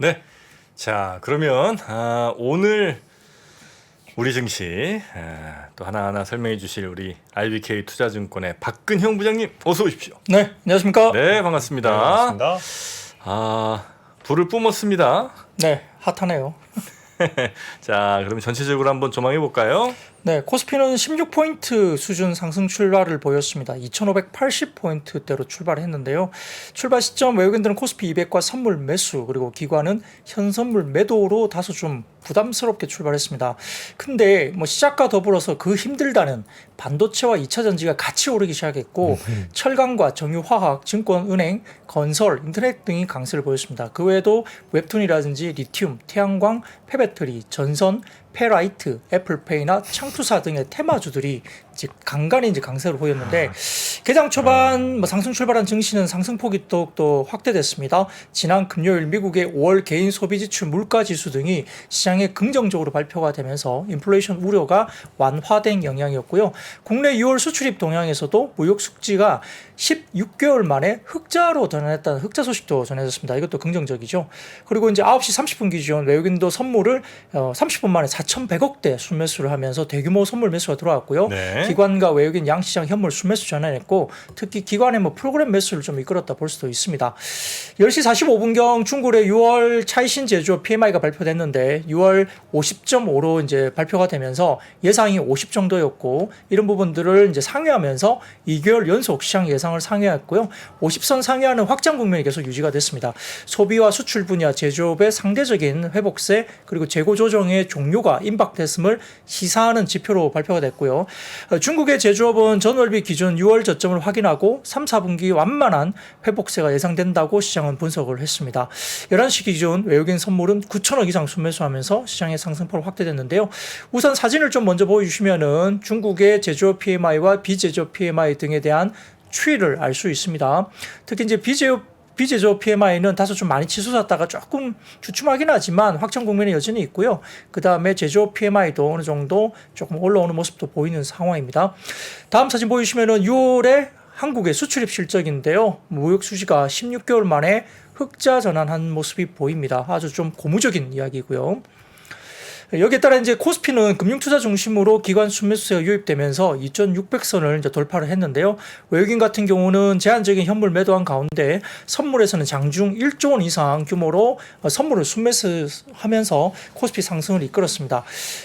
네. 자, 그러면 오늘 우리 증시 또 하나하나 설명해 주실 우리 IBK 투자증권의 박근형 부장님 어서 오십시오. 네, 안녕하십니까? 네, 반갑습니다. 네, 반갑습니다. 불을 뿜었습니다. 네, 핫하네요. 자, 그럼 전체적으로 한번 조망해 볼까요? 네, 코스피는 16포인트 수준 상승 출발을 보였습니다. 2580포인트대로 출발했는데요. 출발 시점 외국인들은 코스피 200과 선물 매수 그리고 기관은 현선물 매도로 다소 좀 부담스럽게 출발했습니다. 근데 뭐 시작과 더불어서 그 힘들다는 반도체와 2차전지가 같이 오르기 시작했고 철강과 정유화학, 증권, 은행, 건설, 인터넷 등이 강세를 보였습니다. 그 외에도 웹툰이라든지 리튬, 태양광, 폐배터리, 전선, 페라이트, 애플페이나 창투사 등의 테마주들이 이제 간간히 이제 강세를 보였는데 개장 초반 상승 출발한 증시는 상승폭이 더욱더 확대됐습니다. 지난 금요일 미국의 5월 개인 소비 지출 물가 지수 등이 시장에 긍정적으로 발표가 되면서 인플레이션 우려가 완화된 영향이었고요. 국내 6월 수출입 동향에서도 무역 숙지가 16개월 만에 흑자로 전환했다는 흑자 소식도 전해졌습니다. 이것도 긍정적이죠. 그리고 이제 9시 30분 기준 외국인도 선물을 30분 만에 4,100억대 순매수를 하면서 대규모 선물 매수가 들어왔고요. 네. 기관과 외국인 양시장 현물 순매수 전환했고 특히 기관의 프로그램 매수를 좀 이끌었다 볼 수도 있습니다. 10시 45분경 중국의 6월 차이신 제조업 PMI가 발표됐는데 6월 50.5로 이제 발표가 되면서 예상이 50 정도였고 이런 부분들을 이제 상회하면서 2개월 연속 시장 예상을 상회했고요. 50선 상회하는 확장 국면이 계속 유지가 됐습니다. 소비와 수출 분야 제조업의 상대적인 회복세 그리고 재고 조정의 종료가 임박됐음을 시사하는 지표로 발표가 됐고요. 중국의 제조업은 전월비 기준 6월 저점을 확인하고 3, 4분기 완만한 회복세가 예상된다고 시장은 분석을 했습니다. 11시 기준 외국인 선물은 9천억 이상 순매수하면서 시장의 상승폭을 확대됐는데요. 우선 사진을 좀 먼저 보여주시면은 중국의 제조업 PMI와 비제조업 PMI 등에 대한 추이를 알 수 있습니다. 특히 이제 비제조업 PMI는 다소 좀 많이 치솟았다가 조금 주춤하긴 하지만 확정 국면이 여전히 있고요. 그 다음에 제조업 PMI도 어느 정도 조금 올라오는 모습도 보이는 상황입니다. 다음 사진 보여주시면은 6월에 한국의 수출입 실적인데요. 무역 수지가 16개월 만에 흑자 전환한 모습이 보입니다. 아주 좀 고무적인 이야기고요. 여기에 따라 이제 코스피는 금융투자 중심으로 기관 순매수세가 유입되면서 2,600선을 이제 돌파를 했는데요. 외국인 같은 경우는 제한적인 현물 매도한 가운데 선물에서는 장중 1조 원 이상 규모로 선물을 순매수하면서 코스피 상승을 이끌었습니다.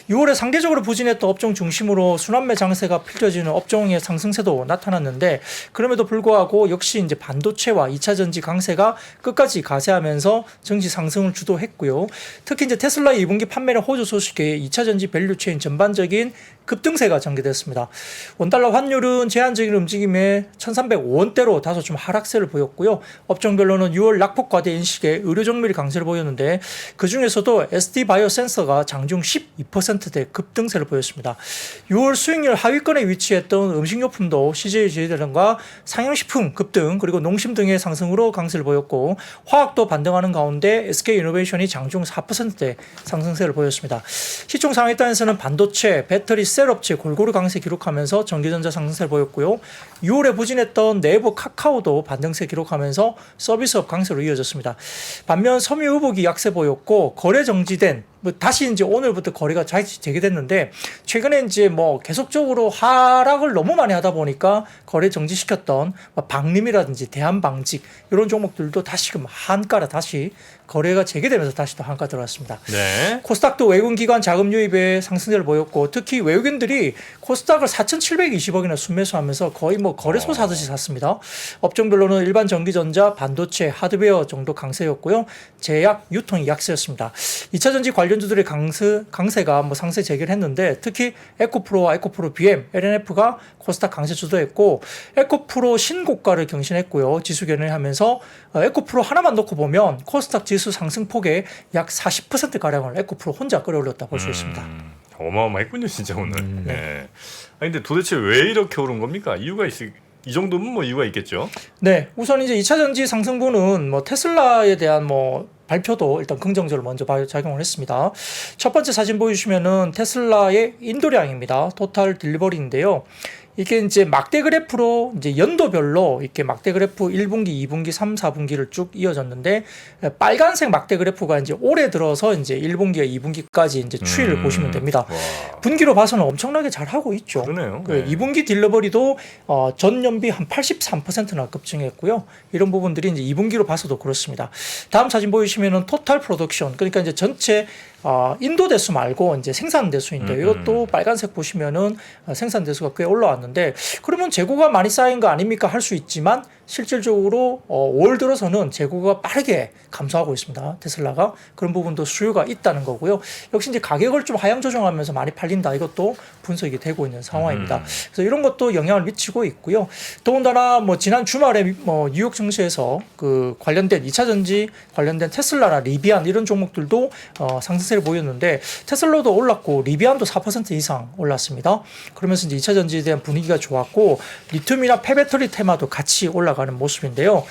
6월에 상대적으로 부진했던 업종 중심으로 순환매 장세가 펼쳐지는 업종의 상승세도 나타났는데 그럼에도 불구하고 역시 이제 반도체와 2차전지 강세가 끝까지 가세하면서 증시 상승을 주도했고요. 특히 이제 테슬라 2분기 판매량 호조 소식에 2차전지 밸류체인 전반적인 급등세가 전개됐습니다. 원달러 환율은 제한적인 움직임에 1,305원대로 다소 좀 하락세를 보였고요. 업종별로는 6월 낙폭 과대 인식에 의료 정밀 강세를 보였는데 그중에서도 SD 바이오 센서가 장중 12%대 급등세를 보였습니다. 6월 수익률 하위권에 위치했던 음식료품도 CJ 제이드과 상용식품 급등 그리고 농심 등의 상승으로 강세를 보였고 화학도 반등하는 가운데 SK이노베이션이 장중 4%대 상승세를 보였습니다. 시총 상위단에서는 반도체, 배터리, 셀 업체 골고루 강세 기록하면서 전기전자 상승세를 보였고요. 6월에 부진했던 네이버 카카오도 반등세 기록하면서 서비스업 강세로 이어졌습니다. 반면 섬유의복이 약세 보였고 거래 정지된 다시 이제 오늘부터 거래가 재개됐는데 최근에 이제 계속적으로 하락을 너무 많이 하다 보니까 거래 정지시켰던 방림이라든지 대한방직 이런 종목들도 다시금 한가라 다시 거래가 재개되면서 다시 또 한가 들어왔습니다. 네. 코스닥도 외국인 기관 자금 유입에 상승세를 보였고 특히 외국인들이 코스닥을 4,720억이나 순매수하면서 거의 거래소 사듯이 샀습니다. 업종별로는 일반 전기전자, 반도체, 하드웨어 정도 강세였고요. 제약, 유통이 약세였습니다. 2차전지 관련주들의 강세가 상세 재개를 했는데 특히 에코프로와 에코프로 BM, LNF가 코스닥 강세 주도했고 에코프로 신고가를 경신했고요. 지수 견인하면서 에코프로 하나만 놓고 보면 코스닥 지수 상승폭의 약 40%가량을 에코프로 혼자 끌어올렸다 볼 수 있습니다. 어마어마했군요 진짜 오늘. 네. 근데 도대체 왜 이렇게 오른 겁니까? 이 정도면 이유가 있겠죠? 네, 우선 이제 2차전지 상승분은 테슬라에 대한 발표도 일단 긍정적으로 먼저 작용을 했습니다. 첫 번째 사진 보여주시면은 테슬라의 인도량입니다. 토탈 딜리버리인데요. 이게 이제 막대 그래프로 이제 연도별로 이렇게 막대 그래프 1분기, 2분기, 3, 4분기를 쭉 이어졌는데 빨간색 막대 그래프가 이제 올해 들어서 이제 1분기와 2분기까지 이제 추이를 보시면 됩니다. 와. 분기로 봐서는 엄청나게 잘 하고 있죠. 그러네요. 그 2분기 딜러버리도 전년비 한 83%나 급증했고요. 이런 부분들이 이제 2분기로 봐서도 그렇습니다. 다음 사진 보이시면은 토탈 프로덕션, 그러니까 이제 전체 인도 대수 말고 이제 생산 대수인데 이것도 빨간색 보시면은 생산 대수가 꽤 올라왔는데 그러면 재고가 많이 쌓인 거 아닙니까? 할 수 있지만 실질적으로 올 들어서는 재고가 빠르게 감소하고 있습니다. 테슬라가 그런 부분도 수요가 있다는 거고요. 역시 이제 가격을 좀 하향 조정하면서 많이 팔린다. 이것도 분석이 되고 있는 상황입니다. 그래서 이런 것도 영향을 미치고 있고요. 더군다나 뭐 지난 주말에 뭐 뉴욕 증시에서 그 관련된 2차 전지 관련된 테슬라나 리비안 이런 종목들도 상승세를 보였는데 테슬라도 올랐고 리비안도 4% 이상 올랐습니다. 그러면서 이제 2차 전지에 대한 분위기가 좋았고 리튬이나 폐배터리 테마도 같이 올라가는 모습인데요.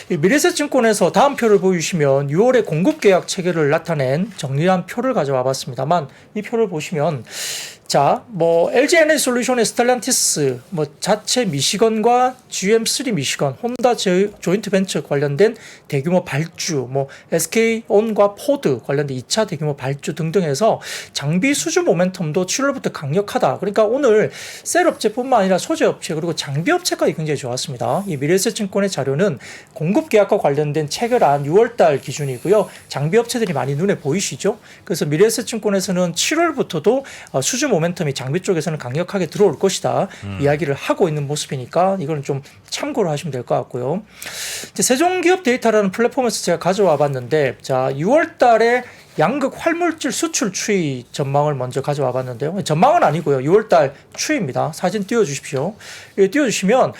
미래에셋증권에서 다음 표를 보여주시면 6월에 공급 계약 체계를 나타낸 정리한 표를 가져와 봤습니다만 이 표를 보시면 자, 뭐 LG 에너지 솔루션의 스텔란티스, 뭐 자체 미시건과 GM3 미시건, 혼다 조인트 벤처 관련된 대규모 발주, 뭐 SK온과 포드 관련된 2차 대규모 발주 등등해서 장비 수주 모멘텀도 7월부터 강력하다. 그러니까 오늘 셀업체뿐만 아니라 소재업체 그리고 장비업체까지 굉장히 좋았습니다. 이 미래에셋증권의 자료는 공급 계약과 관련된 체결한 6월달 기준이고요. 장비업체들이 많이 눈에 보이시죠? 그래서 미래에셋증권에서는 7월부터도 수주 모멘텀이 장비 쪽에서는 강력하게 들어올 것이다 이야기를 하고 있는 모습이니까 이거는 좀 참고를 하시면 될 것 같고요. 이제 세종기업 데이터라는 플랫폼에서 제가 가져와 봤는데 자 6월 달에 양극 활물질 수출 추이 전망을 먼저 가져와 봤는데요. 전망은 아니고요. 6월달 추이입니다. 사진 띄워주십시오. 띄워주시면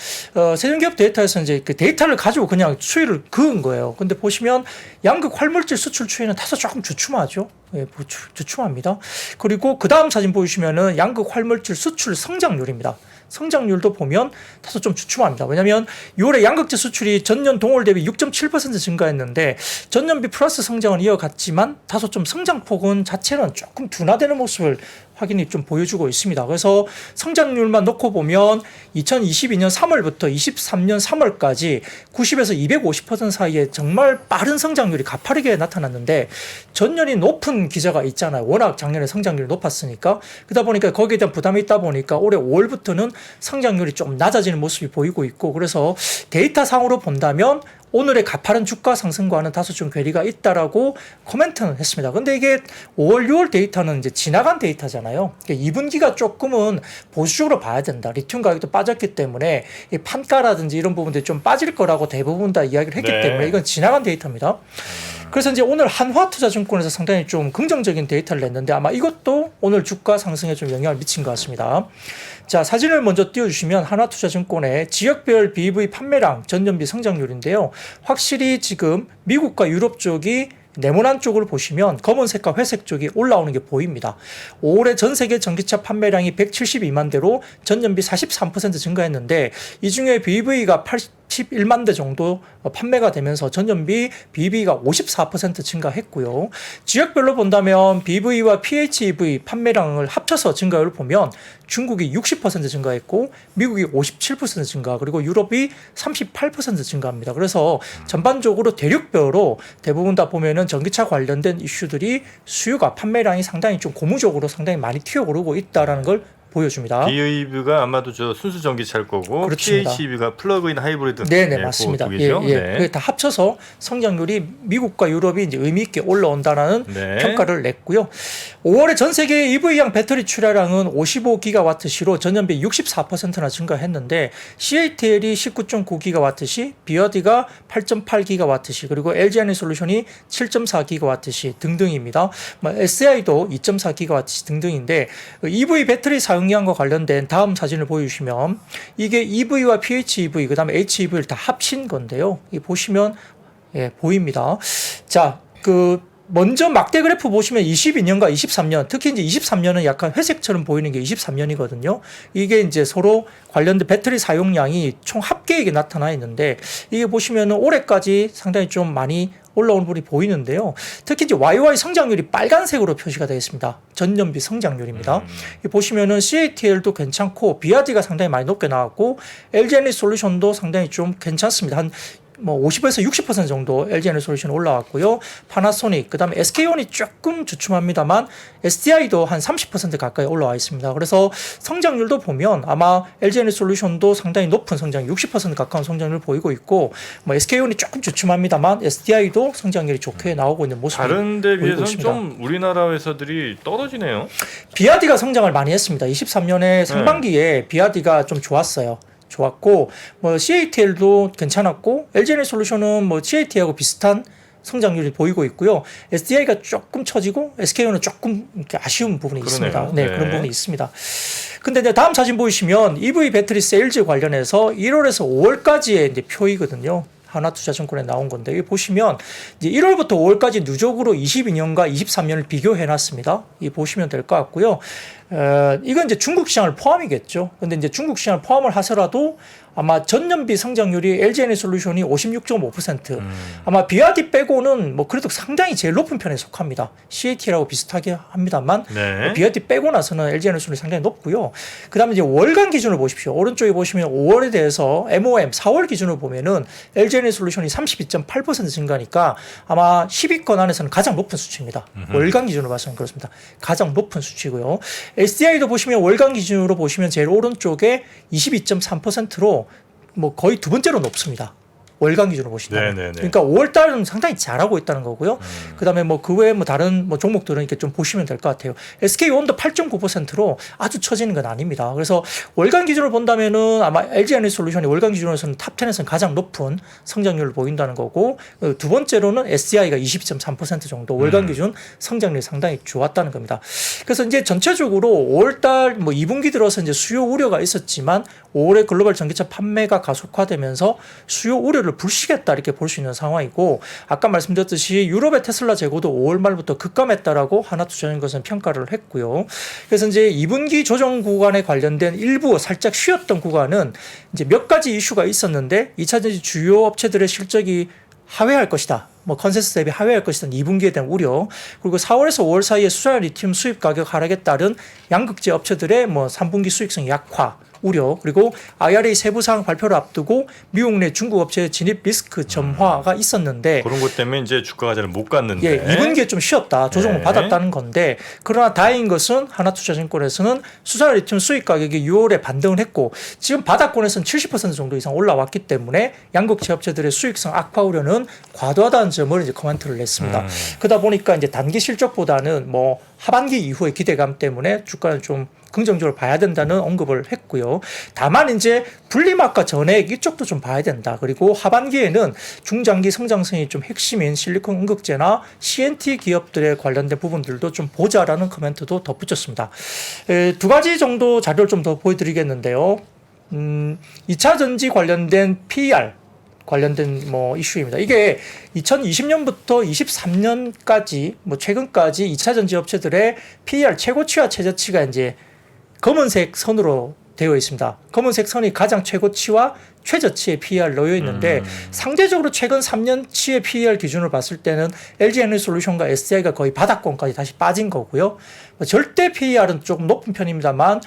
세종기업 데이터에서 이제 그 데이터를 가지고 그냥 추이를 그은 거예요. 근데 보시면 양극 활물질 수출 추이는 다소 조금 주춤하죠. 예, 주춤합니다. 그리고 그 다음 사진 보시면은 양극 활물질 수출 성장률입니다. 성장률도 보면 다소 좀 주춤합니다. 왜냐하면 6월에 양극재 수출이 전년 동월 대비 6.7% 증가했는데 전년비 플러스 성장은 이어갔지만 다소 좀 성장폭은 자체는 조금 둔화되는 모습을 확인이 좀 보여주고 있습니다. 그래서 성장률만 놓고 보면 2022년 3월부터 23년 3월까지 90에서 250% 사이에 정말 빠른 성장률이 가파르게 나타났는데 전년이 높은 기저가 있잖아요. 워낙 작년에 성장률이 높았으니까. 그러다 보니까 거기에 대한 부담이 있다 보니까 올해 5월부터는 성장률이 좀 낮아지는 모습이 보이고 있고 그래서 데이터상으로 본다면 오늘의 가파른 주가 상승과는 다소 좀 괴리가 있다라고 코멘트는 했습니다. 근데 이게 5월, 6월 데이터는 이제 지나간 데이터잖아요. 2분기가 조금은 보수적으로 봐야 된다. 리튬 가격도 빠졌기 때문에 이 판가라든지 이런 부분들이 좀 빠질 거라고 대부분 다 이야기를 했기 때문에 이건 지나간 데이터입니다. 그래서 이제 오늘 한화투자증권에서 상당히 좀 긍정적인 데이터를 냈는데 아마 이것도 오늘 주가 상승에 좀 영향을 미친 것 같습니다. 자, 사진을 먼저 띄워주시면 한화투자증권의 지역별 BEV 판매량 전년비 성장률인데요. 확실히 지금 미국과 유럽 쪽이 네모난 쪽을 보시면 검은색과 회색 쪽이 올라오는 게 보입니다. 5월에 전 세계 전기차 판매량이 172만 대로 전년비 43% 증가했는데 이 중에 BEV가 81만 대 정도 판매가 되면서 전년비 BEV가 54% 증가했고요. 지역별로 본다면 BEV와 PHEV 판매량을 합쳐서 증가율을 보면 중국이 60% 증가했고 미국이 57% 증가 그리고 유럽이 38% 증가합니다. 그래서 전반적으로 대륙별로 대부분 다 보면은 전기차 관련된 이슈들이 수요가 판매량이 상당히 좀 고무적으로 상당히 많이 튀어오르고 있다라는 걸 보여줍니다. BEV가 아마도 저 순수 전기차일 거고 그렇습니다. PHEV가 플러그인 하이브리드. 네네 맞습니다. 예. 네. 그게 다 합쳐서 성장률이 미국과 유럽이 이제 의미 있게 올라온다라는 평가를 냈고요. 5월에 전 세계 EV형 배터리 출하량은 55기가와트시로 전년비 64%나 증가했는데 CATL이 19.9기가와트시, 비어디가 8.8기가와트시, 그리고 LG 에너지솔루션이 7.4기가와트시 등등입니다. SAI도 2.4기가와트시 등등인데 EV 배터리 사용량과 관련된 다음 사진을 보여주시면 이게 EV와 PHEV 그다음에 HEV를 다 합친 건데요. 이 보시면 보입니다. 자, 먼저 막대 그래프 보시면 22년과 23년, 특히 이제 23년은 약간 회색처럼 보이는 게 23년이거든요. 이게 이제 서로 관련된 배터리 사용량이 총 합계액에 나타나 있는데 이게 보시면은 올해까지 상당히 좀 많이 올라오는 부분이 보이는데요. 특히 이제 YY 성장률이 빨간색으로 표시가 되어 있습니다. 전년비 성장률입니다. 보시면은 CATL도 괜찮고 BRD가 상당히 많이 높게 나왔고 LG에너지솔루션도 상당히 좀 괜찮습니다. 한 뭐 50에서 60% 정도 LG에너지솔루션 올라왔고요. 파나소닉, 그다음에 SK온이 조금 주춤합니다만 SDI도 한 30% 가까이 올라와 있습니다. 그래서 성장률도 보면 아마 LG에너지솔루션도 상당히 높은 성장, 60% 가까운 성장률을 보이고 있고, 뭐 SK온이 조금 주춤합니다만 SDI도 성장률이 좋게 나오고 있는 모습이 다른 데 보이고 비해서는 있습니다. 좀 우리나라 회사들이 떨어지네요. BRD가 성장을 많이 했습니다. 23년에 상반기에 BRD가 좀 좋았고, 뭐 CATL도 괜찮았고, LG에너지솔루션은 뭐 CATL하고 비슷한 성장률이 보이고 있고요. SDI가 조금 처지고 SK온은 조금 이렇게 아쉬운 부분이 그러네요. 있습니다. 네, 그런 부분이 있습니다. 근데 이제 다음 사진 보시면 EV 배터리 세일즈 관련해서 1월에서 5월까지의 이제 표이거든요. 하나투자증권에 나온 건데, 여기 보시면 이제 1월부터 5월까지 누적으로 22년과 23년을 비교해 놨습니다. 이 보시면 될 것 같고요. 이건 이제 중국 시장을 포함이겠죠. 근데 이제 중국 시장을 포함을 하더라도 아마 전년비 성장률이 LG에너지솔루션이 56.5%, 아마 BRD 빼고는 뭐 그래도 상당히 제일 높은 편에 속합니다. CATL하고 비슷하게 합니다만 네. BRD 빼고 나서는 LG에너지솔루션이 상당히 높고요. 그다음에 이제 월간 기준을 보십시오. 오른쪽에 보시면 5월에 대해서 MOM 4월 기준을 보면은 LG에너지솔루션이 32.8% 증가니까 아마 10위권 안에서는 가장 높은 수치입니다. 월간 기준으로 봐서는 그렇습니다. 가장 높은 수치고요. SDI도 보시면 월간 기준으로 보시면 제일 오른쪽에 22.3%로 뭐 거의 두 번째로 높습니다. 월간 기준으로 보시면. 네네네. 그러니까 5월 달은 상당히 잘하고 있다는 거고요. 그다음에 뭐 그 외에 뭐 다른 뭐 종목들은 이렇게 좀 보시면 될 것 같아요. SK온도 8.9%로 아주 처지는 건 아닙니다. 그래서 월간 기준으로 본다면은 아마 LG에너지솔루션이 월간 기준으로서는 탑 10에서는 가장 높은 성장률을 보인다는 거고, 두 번째로는 SDI가 22.3% 정도 월간 기준 성장률이 상당히 좋았다는 겁니다. 그래서 이제 전체적으로 5월 달뭐 2분기 들어서 이제 수요 우려가 있었지만 5월에 글로벌 전기차 판매가 가속화되면서 수요 우려를 불식했다 이렇게 볼 수 있는 상황이고, 아까 말씀드렸듯이 유럽의 테슬라 재고도 5월 말부터 급감했다라고 하나투자연구소는 평가를 했고요. 그래서 이제 2분기 조정 구간에 관련된 일부 살짝 쉬었던 구간은 이제 몇 가지 이슈가 있었는데 2차전지 주요 업체들의 실적이 하회할 것이다. 뭐 컨센서스 대비 하회할 것이다. 2분기에 대한 우려. 그리고 4월에서 5월 사이에 수자 리튬 수입 가격 하락에 따른 양극재 업체들의 뭐 3분기 수익성 약화 우려, 그리고 IRA 세부 사항 발표를 앞두고 미국 내 중국 업체 진입 리스크 점화가 있었는데, 그런 것 때문에 이제 주가가 잘 못 갔는데. 예, 2분기에 좀 쉬었다. 조정을 네. 받았다는 건데, 그러나 다행인 것은 하나투자증권에서는 수자 리튬 수입 가격이 6월에 반등을 했고 지금 바닥권에서는 70% 정도 이상 올라왔기 때문에 양극재 업체들의 수익성 악화 우려는 과도하다는 점을 이제 코멘트를 냈습니다. 그러다 보니까 이제 단기 실적보다는 뭐 하반기 이후의 기대감 때문에 주가는 좀 긍정적으로 봐야 된다는 언급을 했고요. 다만 이제 분리막과 전액 이쪽도 좀 봐야 된다. 그리고 하반기에는 중장기 성장성이 좀 핵심인 실리콘 응급제나 CNT 기업들에 관련된 부분들도 좀 보자라는 코멘트도 덧붙였습니다. 두 가지 정도 자료를 좀 더 보여드리겠는데요. 2차 전지 관련된 PER 관련된 뭐 이슈입니다. 이게 2020년부터 23년까지 뭐 최근까지 2차 전지 업체들의 PER 최고치와 최저치가 이제 검은색 선으로 되어 있습니다. 검은색 선이 가장 최고치와 최저치의 PER 놓여 있는데 상대적으로 최근 3년치의 PER 기준으로 봤을 때는 LG에너지솔루션과 SDI가 거의 바닥권까지 다시 빠진 거고요. 절대 PER은 조금 높은 편입니다만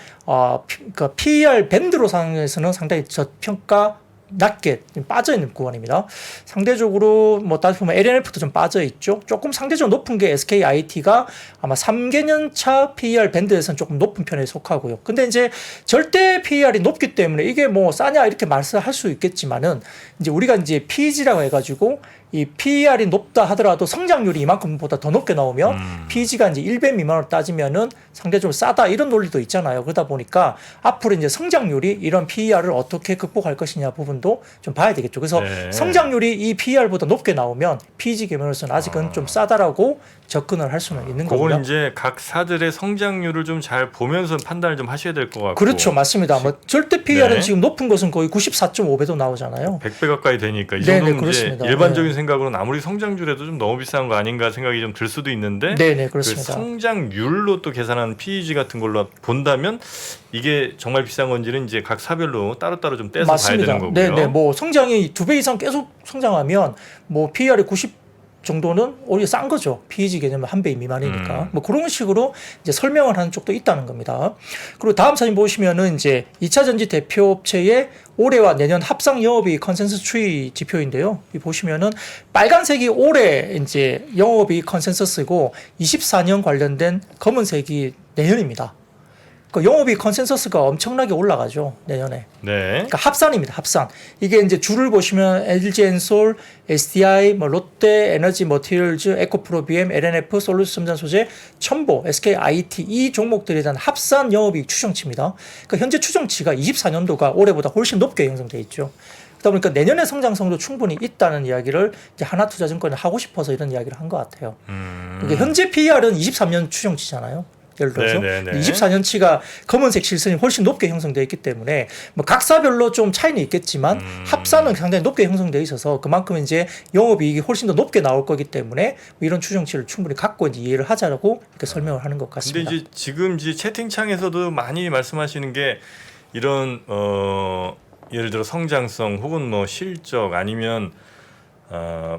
그 PER 밴드로 상에서는 상당히 저평가 낮게 빠져 있는 구간입니다. 상대적으로 뭐 따지면 LNF도 좀 빠져 있죠. 조금 상대적으로 높은 게 SKIT가 아마 3개년차 PER 밴드에서는 조금 높은 편에 속하고요. 근데 이제 절대 PER이 높기 때문에 이게 뭐 싸냐 이렇게 말씀할 수 있겠지만은 이제 우리가 이제 PEG라고 해가지고 이 PER이 높다 하더라도 성장률이 이만큼보다 더 높게 나오면 PEG가 이제 1배 미만으로 따지면은 상대적으로 싸다 이런 논리도 있잖아요. 그러다 보니까 앞으로 이제 성장률이 이런 PER을 어떻게 극복할 것이냐 부분도 좀 봐야 되겠죠. 그래서 네. 성장률이 이 PER보다 높게 나오면 PEG 개념으로서는 아직은 좀 싸다라고 접근을 할 수는 있는 거고요. 그거는 이제 각 사들의 성장률을 좀 잘 보면서 판단을 좀 하셔야 될 것 같고. 그렇죠, 맞습니다. 뭐 절대 PER은 네. 지금 높은 것은 거의 94.5배도 나오잖아요. 100배 가까이 되니까 이 네네, 정도면 이제 그렇습니다. 일반적인 네. 생각으로는 아무리 성장률에도 좀 너무 비싼 거 아닌가 생각이 좀 들 수도 있는데 네네, 그 그렇습니다. 성장률로 또 계산한 PEG 같은 걸로 본다면 이게 정말 비싼 건지는 이제 각 사별로 따로따로 좀 떼서 맞습니다. 봐야 되는 거고요. 네네, 뭐 성장이 2배 이상 계속 성장하면 뭐 PER이 정도는 오히려 싼 거죠. PEG 개념은 한 배 미만이니까. 뭐 그런 식으로 이제 설명을 하는 쪽도 있다는 겁니다. 그리고 다음 사진 보시면은 이제 2차 전지 대표 업체의 올해와 내년 합상 영업이익 컨센서스 추이 지표인데요. 이 보시면은 빨간색이 올해 이제 영업이익 컨센서스고 24년 관련된 검은색이 내년입니다. 그 영업이익 컨센서스가 엄청나게 올라가죠, 내년에. 네. 그러니까 합산입니다. 합산. 이게 이제 줄을 보시면 LG엔솔, SDI, 뭐 롯데 에너지 머티리얼즈, 에코프로비엠, LNF, 솔루스첨단 소재, 첨보, SK IT 이 종목들에 대한 합산 영업이익 추정치입니다. 그러니까 현재 추정치가 24년도가 올해보다 훨씬 높게 형성돼 있죠. 그러다 보니까 내년의 성장성도 충분히 있다는 이야기를 이제 하나투자증권이 하고 싶어서 이런 이야기를 한 것 같아요. 그러니까 현재 PER은 23년 추정치잖아요. 예를 들어서 24년치가 검은색 실선이 훨씬 높게 형성되어 있기 때문에 뭐 각사별로 좀 차이는 있겠지만 합산은 상당히 높게 형성되어 있어서 그만큼 이제 영업이익이 훨씬 더 높게 나올 거기 때문에 뭐 이런 추정치를 충분히 갖고 이제 이해를 하자라고 이렇게 설명을 하는 것 같습니다. 근데 이제 지금 이제 채팅창에서도 많이 말씀하시는 게 이런 예를 들어 성장성 혹은 뭐 실적 아니면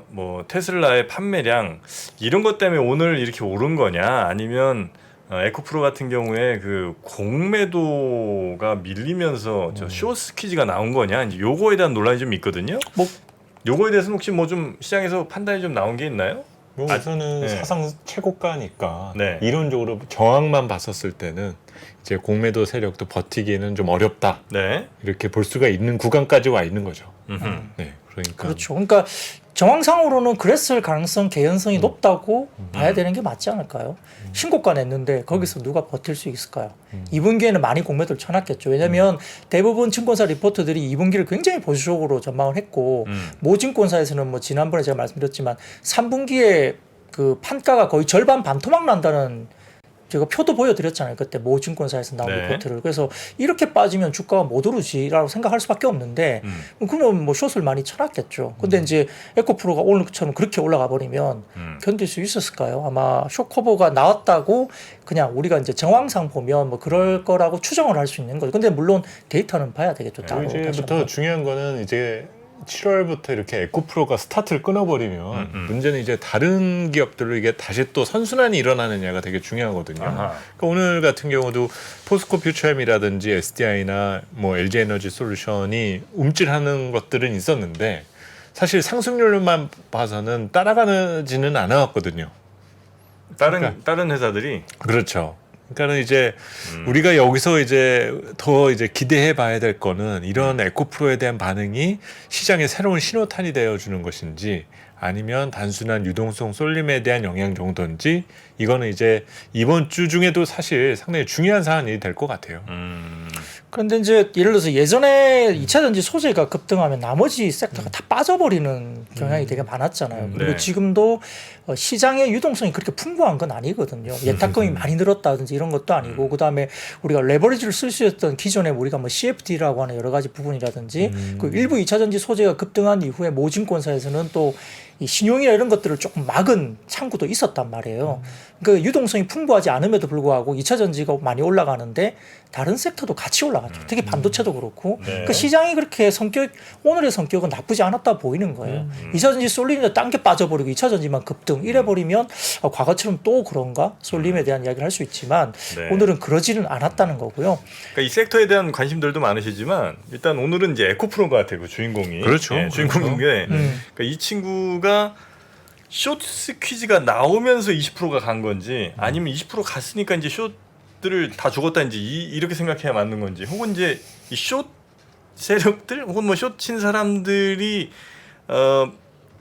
뭐 테슬라의 판매량 이런 것 때문에 오늘 이렇게 오른 거냐 아니면 에코프로 같은 경우에 그 공매도가 밀리면서 저 숏스퀴즈가 나온 거냐 이제 요거에 대한 논란이 좀 있거든요. 뭐 요거에 대해서는 혹시 뭐 좀 시장에서 판단이 좀 나온 게 있나요? 뭐 우선은 네. 사상 최고가니까 네. 이론적으로 정황만 봤었을 때는 이제 공매도 세력도 버티기에는 좀 어렵다 네. 이렇게 볼 수가 있는 구간까지 와 있는 거죠. 네, 그러니까 그렇죠. 그러니까 정황상으로는 그랬을 가능성, 개연성이 높다고 봐야 되는 게 맞지 않을까요? 신고가 냈는데 거기서 누가 버틸 수 있을까요? 2분기에는 많이 공매도를 쳐놨겠죠. 왜냐하면 대부분 증권사 리포트들이 2분기를 굉장히 보수적으로 전망을 했고 모증권사에서는 뭐 지난번에 제가 말씀드렸지만 3분기에 그 판가가 거의 절반 반토막 난다는 제가 표도 보여드렸잖아요. 그때 모 증권사에서 나온 네. 리포트를. 그래서 이렇게 빠지면 주가가 못 오르지라고 생각할 수밖에 없는데 그러면 뭐 숏을 많이 쳐놨겠죠. 근데 이제 에코프로가 오늘처럼 그렇게 올라가 버리면 견딜 수 있었을까요? 아마 숏 커버가 나왔다고 그냥 우리가 이제 정황상 보면 뭐 그럴 거라고 추정을 할 수 있는 거죠. 근데 물론 데이터는 봐야 되겠죠. 따로. 다시 이제부터 한번. 중요한 거는 이제 7월부터 이렇게 에코프로가 스타트를 끊어버리면 문제는 이제 다른 기업들로 이게 다시 또 선순환이 일어나느냐가 되게 중요하거든요. 그러니까 오늘 같은 경우도 포스코 퓨처엠이라든지 SDI나 뭐 LG에너지 솔루션이 움찔하는 것들은 있었는데 사실 상승률만 봐서는 따라가지는 않아왔거든요. 다른 회사들이 그렇죠. 그러니까는 이제 우리가 여기서 이제 더 이제 기대해 봐야 될 거는 이런 에코프로에 대한 반응이 시장의 새로운 신호탄이 되어 주는 것인지 아니면 단순한 유동성 쏠림에 대한 영향 정도인지 이거는 이제 이번 주 중에도 사실 상당히 중요한 사안이 될 것 같아요. 그런데 이제 예를 들어서 예전에 2차 전지 소재가 급등하면 나머지 섹터가 다 빠져버리는 경향이 되게 많았잖아요. 그리고 네. 지금도 시장의 유동성이 그렇게 풍부한 건 아니거든요. 예탁금이 많이 늘었다든지 이런 것도 아니고 그다음에 우리가 레버리지를 쓸 수 있었던 기존에 우리가 뭐 CFD라고 하는 여러 가지 부분이라든지 그 일부 2차 전지 소재가 급등한 이후에 모증권사에서는 또 이 신용이나 이런 것들을 조금 막은 창구도 있었단 말이에요. 그 유동성이 풍부하지 않음에도 불구하고 2차 전지가 많이 올라가는데 다른 섹터도 같이 올라갔죠. 특히 반도체도 그렇고. 네. 그 시장이 그렇게 오늘의 성격은 나쁘지 않았다 보이는 거예요. 2차 전지 쏠림에 딴 게 빠져버리고 2차 전지만 급등 이래버리면 과거처럼 또 그런가? 쏠림에 대한 이야기를 할 수 있지만 네. 오늘은 그러지는 않았다는 거고요. 그러니까 이 섹터에 대한 관심들도 많으시지만 일단 오늘은 이제 에코프로가 같아요. 그 주인공이. 그렇죠. 네, 주인공인데 그러니까 이 친구가 숏 퀴즈가 나오면서 20%가 간 건지 아니면 20% 갔으니까 이제 숏들을 다 죽었다는지 이렇게 생각해야 맞는 건지 혹은 이제 이 숏 세력들 혹은 뭐 숏 친 사람들이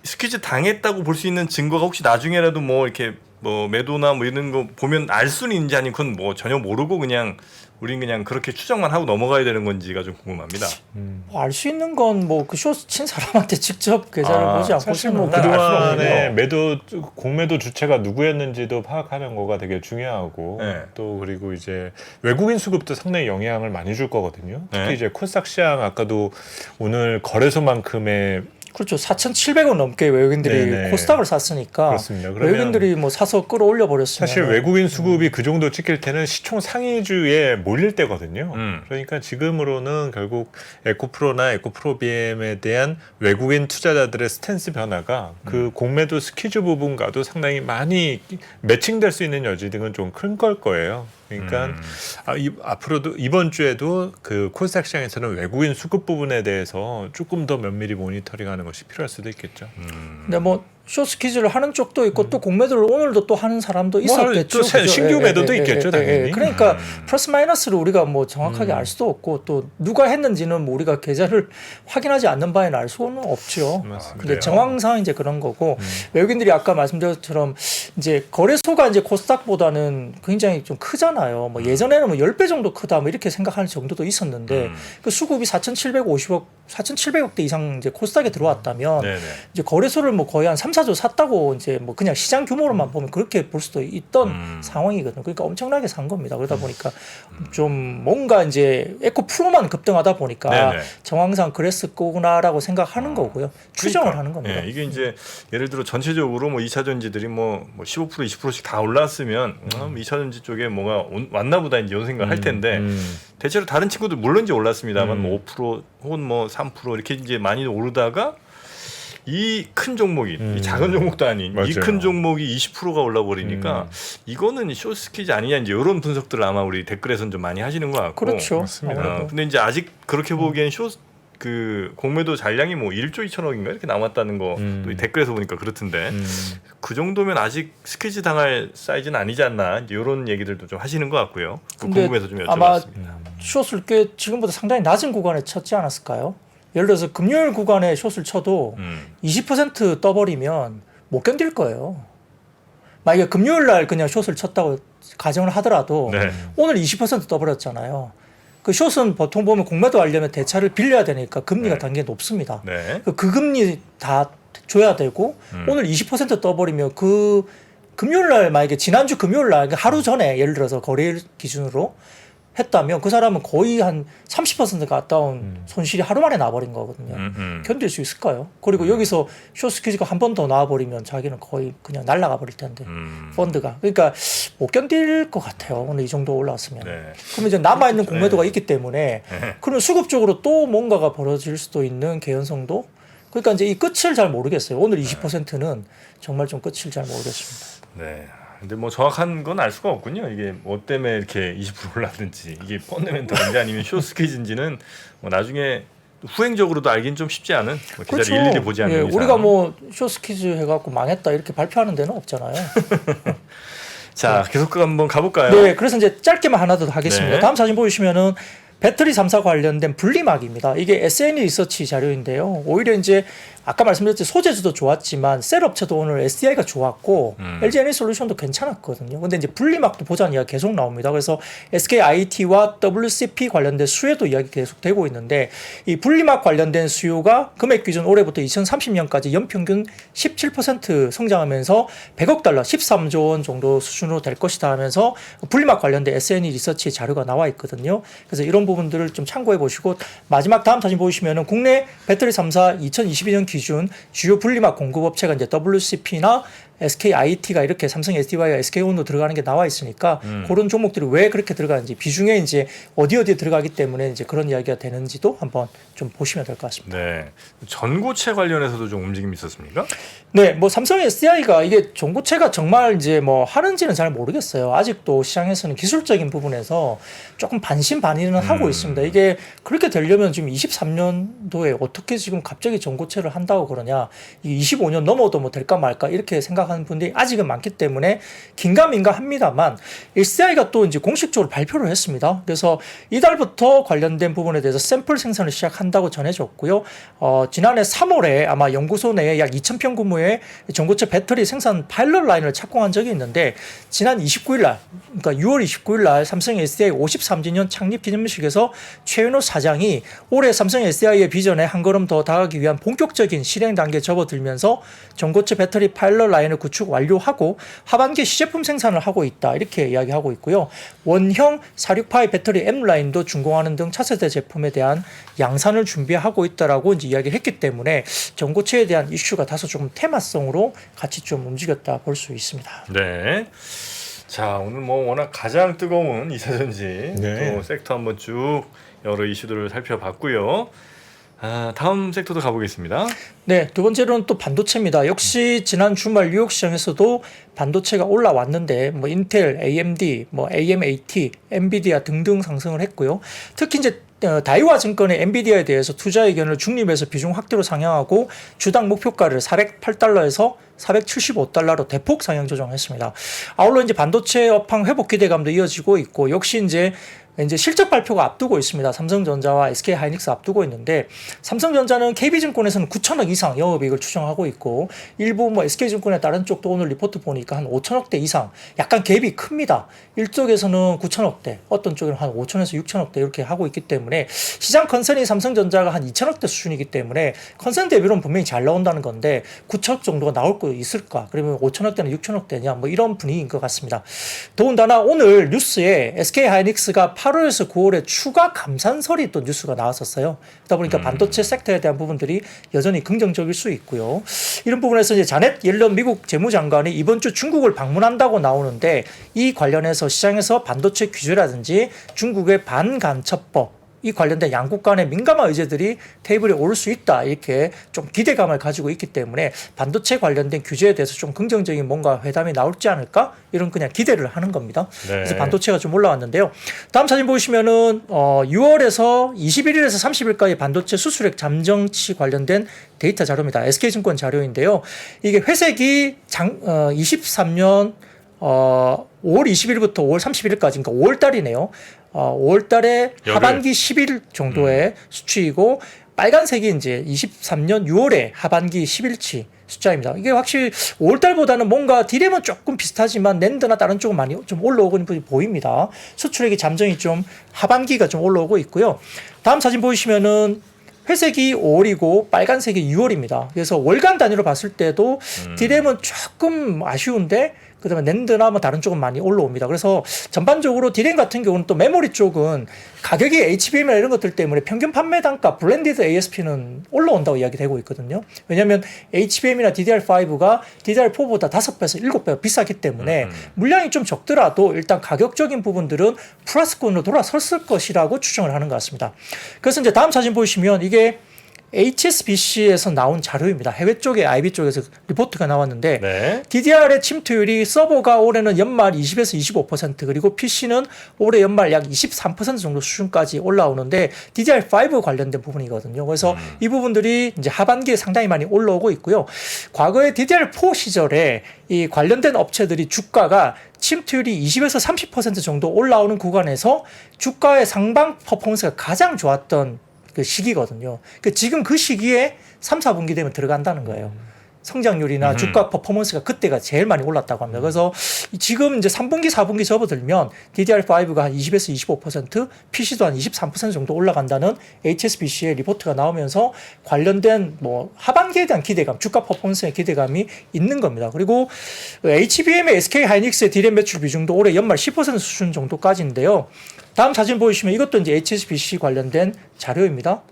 스퀴즈 당했다고 볼 수 있는 증거가 혹시 나중에라도 뭐 이렇게 뭐 매도나 뭐 이런 거 보면 알 수는 있는지 아니면 그건 뭐 전혀 모르고 그냥 우린 그냥 그렇게 추정만 하고 넘어가야 되는 건지가 좀 궁금합니다. 알 수 있는 건 뭐 그 숏 친 사람한테 직접 계좌를 보지 않고 사실 뭐 알 수는 그동안에 없고요. 공매도 주체가 누구였는지도 파악하는 거가 되게 중요하고 네. 또 그리고 이제 외국인 수급도 상당히 영향을 많이 줄 거거든요. 특히 네. 이제 코스닥 시장 아까도 오늘 거래소만큼의 그렇죠. 4,700원 넘게 외국인들이 네네. 코스닥을 샀으니까 그렇습니다. 그러면 외국인들이 뭐 사서 끌어올려 버렸으면 사실 외국인 수급이 그 정도 찍힐 때는 시총 상위주에 몰릴 때거든요. 음. 그러니까 지금으로는 결국 에코프로나 에코프로비엠에 대한 외국인 투자자들의 스탠스 변화가 그 공매도 스퀴즈 부분과도 상당히 많이 매칭될 수 있는 여지 등은 좀 큰 걸 거예요. 그러니까 앞으로도 이번 주에도 그 코스닥 시장에서는 외국인 수급 부분에 대해서 조금 더 면밀히 모니터링하는 것이 필요할 수도 있겠죠. 근데 뭐 쇼스퀴즈를 하는 쪽도 있고 또 공매도를 오늘도 또 하는 사람도 있었겠죠. 또 그죠? 신규 매도도 있겠죠, 당연히. 그러니까 플러스 마이너스를 우리가 뭐 정확하게 알 수도 없고 또 누가 했는지는 뭐 우리가 계좌를 확인하지 않는 바에는 알 수는 없죠. 맞습니다. 근데 정황상 이제 그런 거고 외국인들이 아까 말씀드린 것처럼 이제 거래소가 이제 코스닥보다는 굉장히 좀 크잖아요. 뭐 예전에는 뭐 10배 정도 크다 뭐 이렇게 생각하는 정도도 있었는데 그 수급이 4,700억 대 이상 이제 코스닥에 들어왔다면 네네. 이제 거래소를 뭐 거의 한 3, 4조 샀다고 이제 뭐 그냥 시장 규모로만 보면 그렇게 볼 수도 있던 상황이거든요. 그러니까 엄청나게 산 겁니다. 그러다 보니까 좀 뭔가 이제 에코 프로만 급등하다 보니까 네네. 정황상 그랬을 거구나라고 생각하는 거고요. 추정을 그러니까, 하는 겁니다. 예, 이게 이제 예를 들어 전체적으로 뭐 2차 전지들이 뭐 15% 20%씩 다 올랐으면 2차 전지 쪽에 뭐가 왔나 보다 이제 이런 생각을 할 텐데 대체로 다른 친구들 물론 이제 올랐습니다만 뭐 5% 혹은 뭐 3% 이렇게 이제 많이 오르다가 이 큰 종목이 이 작은 종목도 아닌 이 맞아요. 큰 종목이 20%가 올라 버리니까 이거는 쇼스퀴즈 아니냐 이제 이런 분석들을 아마 우리 댓글에서는 좀 많이 하시는 것 같고 그렇죠. 맞습니다. 아무래도. 근데 이제 아직 그렇게 보기엔 그 공매도 잔량이 뭐 1조 2천억인가 이렇게 남았다는 거 또 댓글에서 보니까 그렇던데 그 정도면 아직 스퀴즈 당할 사이즈는 아니지 않나 이제 이런 얘기들도 좀 하시는 것 같고요. 근데 궁금해서 좀 아마 여쭤봤습니다. 숏을 꽤 지금보다 상당히 낮은 구간에 쳤지 않았을까요? 예를 들어서 금요일 구간에 숏을 쳐도 20% 떠버리면 못 견딜 거예요. 만약에 금요일 날 그냥 숏을 쳤다고 가정을 하더라도 네. 오늘 20% 떠버렸잖아요. 그 숏은 보통 보면 공매도 하려면 대차를 빌려야 되니까 금리가 네. 단계 높습니다. 네. 그 금리 다 줘야 되고 오늘 20% 떠버리면 그 금요일 날 만약에 지난주 금요일 날 하루 전에 예를 들어서 거래일 기준으로 했다면 그 사람은 거의 한 30% 가까운 손실이 하루 만에 나버린 거거든요. 견딜 수 있을까요? 그리고 여기서 쇼스퀴즈가 한 번 더 나와버리면 자기는 거의 그냥 날아가 버릴 텐데 펀드가. 그러니까 못 견딜 것 같아요. 오늘 이 정도 올라왔으면. 네. 그러면 이제 남아있는 공매도가 있기 때문에 그러면 수급적으로 또 뭔가가 벌어질 수도 있는 개연성도 그러니까 이제 이 끝을 잘 모르겠어요. 오늘 20%는 정말 좀 끝을 잘 모르겠습니다. 네. 근데 뭐 정확한 건 알 수가 없군요. 이게 뭐 때문에 이렇게 20% 올랐는지 이게 펀드멘털인지 아니면 쇼스퀴즈인지는 뭐 나중에 후행적으로도 알긴 좀 쉽지 않은 뭐 기자를 일일이 보지 않는 이상. 우리가 뭐 쇼스퀴즈 해갖고 망했다 이렇게 발표하는 데는 없잖아요. 자 계속 한번 가볼까요? 네, 그래서 이제 짧게만 하나 더 하겠습니다. 네. 다음 사진 보시면은 배터리 3사 관련된 분리막입니다. 이게 SNE 리서치 자료인데요. 오히려 이제 아까 말씀드렸듯이 소재주도 좋았지만 셀 업체도 오늘 SDI가 좋았고 LG 에너지솔루션도 괜찮았거든요. 근데 이제 분리막도 보자는 이야기 계속 나옵니다. 그래서 SKIT와 WCP 관련된 수혜도 이야기 계속 되고 있는데 이 분리막 관련된 수요가 금액 기준 올해부터 2030년까지 연평균 17% 성장하면서 100억 달러, 13조 원 정도 수준으로 될 것이다 하면서 분리막 관련된 SNE 리서치 자료가 나와 있거든요. 그래서 이런 부분들을 좀 참고해 보시고 마지막 다음 사진 보시면은 국내 배터리 3사 2022년 기준 주요 분리막 공급업체가 이제 WCP나 SKIT가 이렇게 삼성 SDI와 SK온으로 들어가는 게 나와 있으니까 그런 종목들이 왜 그렇게 들어가는지 비중에 이제 어디에 들어가기 때문에 이제 그런 이야기가 되는지도 한번 좀 보시면 될 것 같습니다. 네. 전고체 관련해서도 좀 움직임이 있었습니까? 네, 뭐 삼성 SDI가 이게 전고체가 정말 이제 뭐 하는지는 잘 모르겠어요. 아직도 시장에서는 기술적인 부분에서 조금 반신반의는 하고 있습니다. 이게 그렇게 되려면 지금 23년도에 어떻게 지금 갑자기 전고체를 한다고 그러냐? 이게 25년 넘어도 뭐 될까 말까 이렇게 생각하는 분들이 아직은 많기 때문에 긴가민가 합니다만 SDI가 또 이제 공식적으로 발표를 했습니다. 그래서 이달부터 관련된 부분에 대해서 샘플 생산을 시작한다고 전해졌고요. 지난해 3월에 아마 연구소 내에 약 2,000평 규모의 전고체 배터리 생산 파일럿 라인을 착공한 적이 있는데 지난 29일 날, 그러니까 6월 29일 날 삼성 SDI 53주년 창립 기념식에서 최윤호 사장이 올해 삼성 SDI의 비전에 한 걸음 더 다가가기 위한 본격적인 실행 단계에 접어들면서 전고체 배터리 파일럿 라인을 라인을 구축 완료하고 하반기에 시제품 생산을 하고 있다 이렇게 이야기하고 있고요. 원형 46파이 배터리 M 라인도 준공하는 등 차세대 제품에 대한 양산을 준비하고 있다라고 이제 이야기를 했기 때문에 전고체에 대한 이슈가 다소 조금 테마성으로 같이 좀 움직였다 볼 수 있습니다. 네. 자, 오늘 뭐 워낙 가장 뜨거운 이사전지 네. 또 섹터 한번 쭉 여러 이슈들을 살펴봤고요. 다음 섹터도 가보겠습니다. 네, 두 번째로는 또 반도체입니다. 역시 지난 주말 뉴욕 시장에서도 반도체가 올라왔는데 뭐 인텔, AMD, 뭐 AMAT, 엔비디아 등등 상승을 했고요. 특히 이제 다이와 증권의 엔비디아에 대해서 투자 의견을 중립에서 비중 확대로 상향하고 주당 목표가를 408달러에서 475달러로 대폭 상향 조정했습니다. 아울러 이제 반도체 업황 회복 기대감도 이어지고 있고 역시 이제 실적 발표가 앞두고 있습니다. 삼성전자와 SK하이닉스 앞두고 있는데 삼성전자는 KB증권에서는 9천억 이상 영업이익을 추정하고 있고 일부 뭐 SK증권의 다른 쪽도 오늘 리포트 보니까 한 5천억대 이상 약간 갭이 큽니다. 일쪽에서는 9천억대 어떤 쪽에는 한 5천에서 6천억대 이렇게 하고 있기 때문에 시장 컨센이 삼성전자가 한 2천억대 수준이기 때문에 컨센 대비로는 분명히 잘 나온다는 건데 9천억 정도가 나올 거 있을까? 그러면 5천억대나 6천억대냐 뭐 이런 분위기인 것 같습니다. 더군다나 오늘 뉴스에 SK하이닉스가 8월에서 9월에 추가 감산설이 또 뉴스가 나왔었어요. 그러다 보니까 반도체 섹터에 대한 부분들이 여전히 긍정적일 수 있고요. 이런 부분에서 이제 자넷 옐런 미국 재무장관이 이번 주 중국을 방문한다고 나오는데 이 관련해서 시장에서 반도체 규제라든지 중국의 반간첩법 이 관련된 양국 간의 민감한 의제들이 테이블에 오를 수 있다 이렇게 좀 기대감을 가지고 있기 때문에 반도체 관련된 규제에 대해서 좀 긍정적인 뭔가 회담이 나올지 않을까 이런 그냥 기대를 하는 겁니다. 네. 그래서 반도체가 좀 올라왔는데요. 다음 사진 보시면은 6월에서 21일에서 30일까지 반도체 수출액 잠정치 관련된 데이터 자료입니다. SK증권 자료인데요. 이게 회색이 23년 5월 20일부터 5월 31일까지 그러니까 5월 달이네요. 5월 달에 하반기 10일 정도의 수치이고 빨간색이 이제 23년 6월에 하반기 10일치 숫자입니다. 이게 확실히 5월 달보다는 뭔가 디램은 조금 비슷하지만 낸드나 다른 쪽은 많이 좀 올라오고 있는 부분이 보입니다. 수출액이 잠정이 좀 하반기가 좀 올라오고 있고요. 다음 사진 보시면은 회색이 5월이고 빨간색이 6월입니다. 그래서 월간 단위로 봤을 때도 디램은 조금 아쉬운데 그다음에 낸드나 뭐 다른 쪽은 많이 올라옵니다. 그래서 전반적으로 디램 같은 경우는 또 메모리 쪽은 가격이 HBM이나 이런 것들 때문에 평균 판매 단가 블렌디드 ASP는 올라온다고 이야기되고 있거든요. 왜냐하면 HBM이나 DDR5가 DDR4보다 5배에서 7배가 비싸기 때문에 물량이 좀 적더라도 일단 가격적인 부분들은 플러스권으로 돌아섰을 것이라고 추정을 하는 것 같습니다. 그래서 이제 다음 사진 보시면 이게 HSBC에서 나온 자료입니다. 해외 쪽에 IB 쪽에서 리포트가 나왔는데 네. DDR의 침투율이 서버가 올해는 연말 20에서 25% 그리고 PC는 올해 연말 약 23% 정도 수준까지 올라오는데 DDR5 관련된 부분이거든요. 그래서 이 부분들이 이제 하반기에 상당히 많이 올라오고 있고요. 과거에 DDR4 시절에 이 관련된 업체들이 주가가 침투율이 20에서 30% 정도 올라오는 구간에서 주가의 상방 퍼포먼스가 가장 좋았던 그 시기거든요. 지금 그 시기에 3, 4분기 되면 들어간다는 거예요. 성장률이나 주가 퍼포먼스가 그때가 제일 많이 올랐다고 합니다. 그래서 지금 이제 3분기, 4분기 접어들면 DDR5가 한 20에서 25%, PC도 한 23% 정도 올라간다는 HSBC의 리포트가 나오면서 관련된 뭐 하반기에 대한 기대감, 주가 퍼포먼스의 기대감이 있는 겁니다. 그리고 HBM의 SK하이닉스의 디램 매출 비중도 올해 연말 10% 수준 정도까지인데요. 다음 사진 보시면 이것도 이제 HSBC 관련된 자료입니다.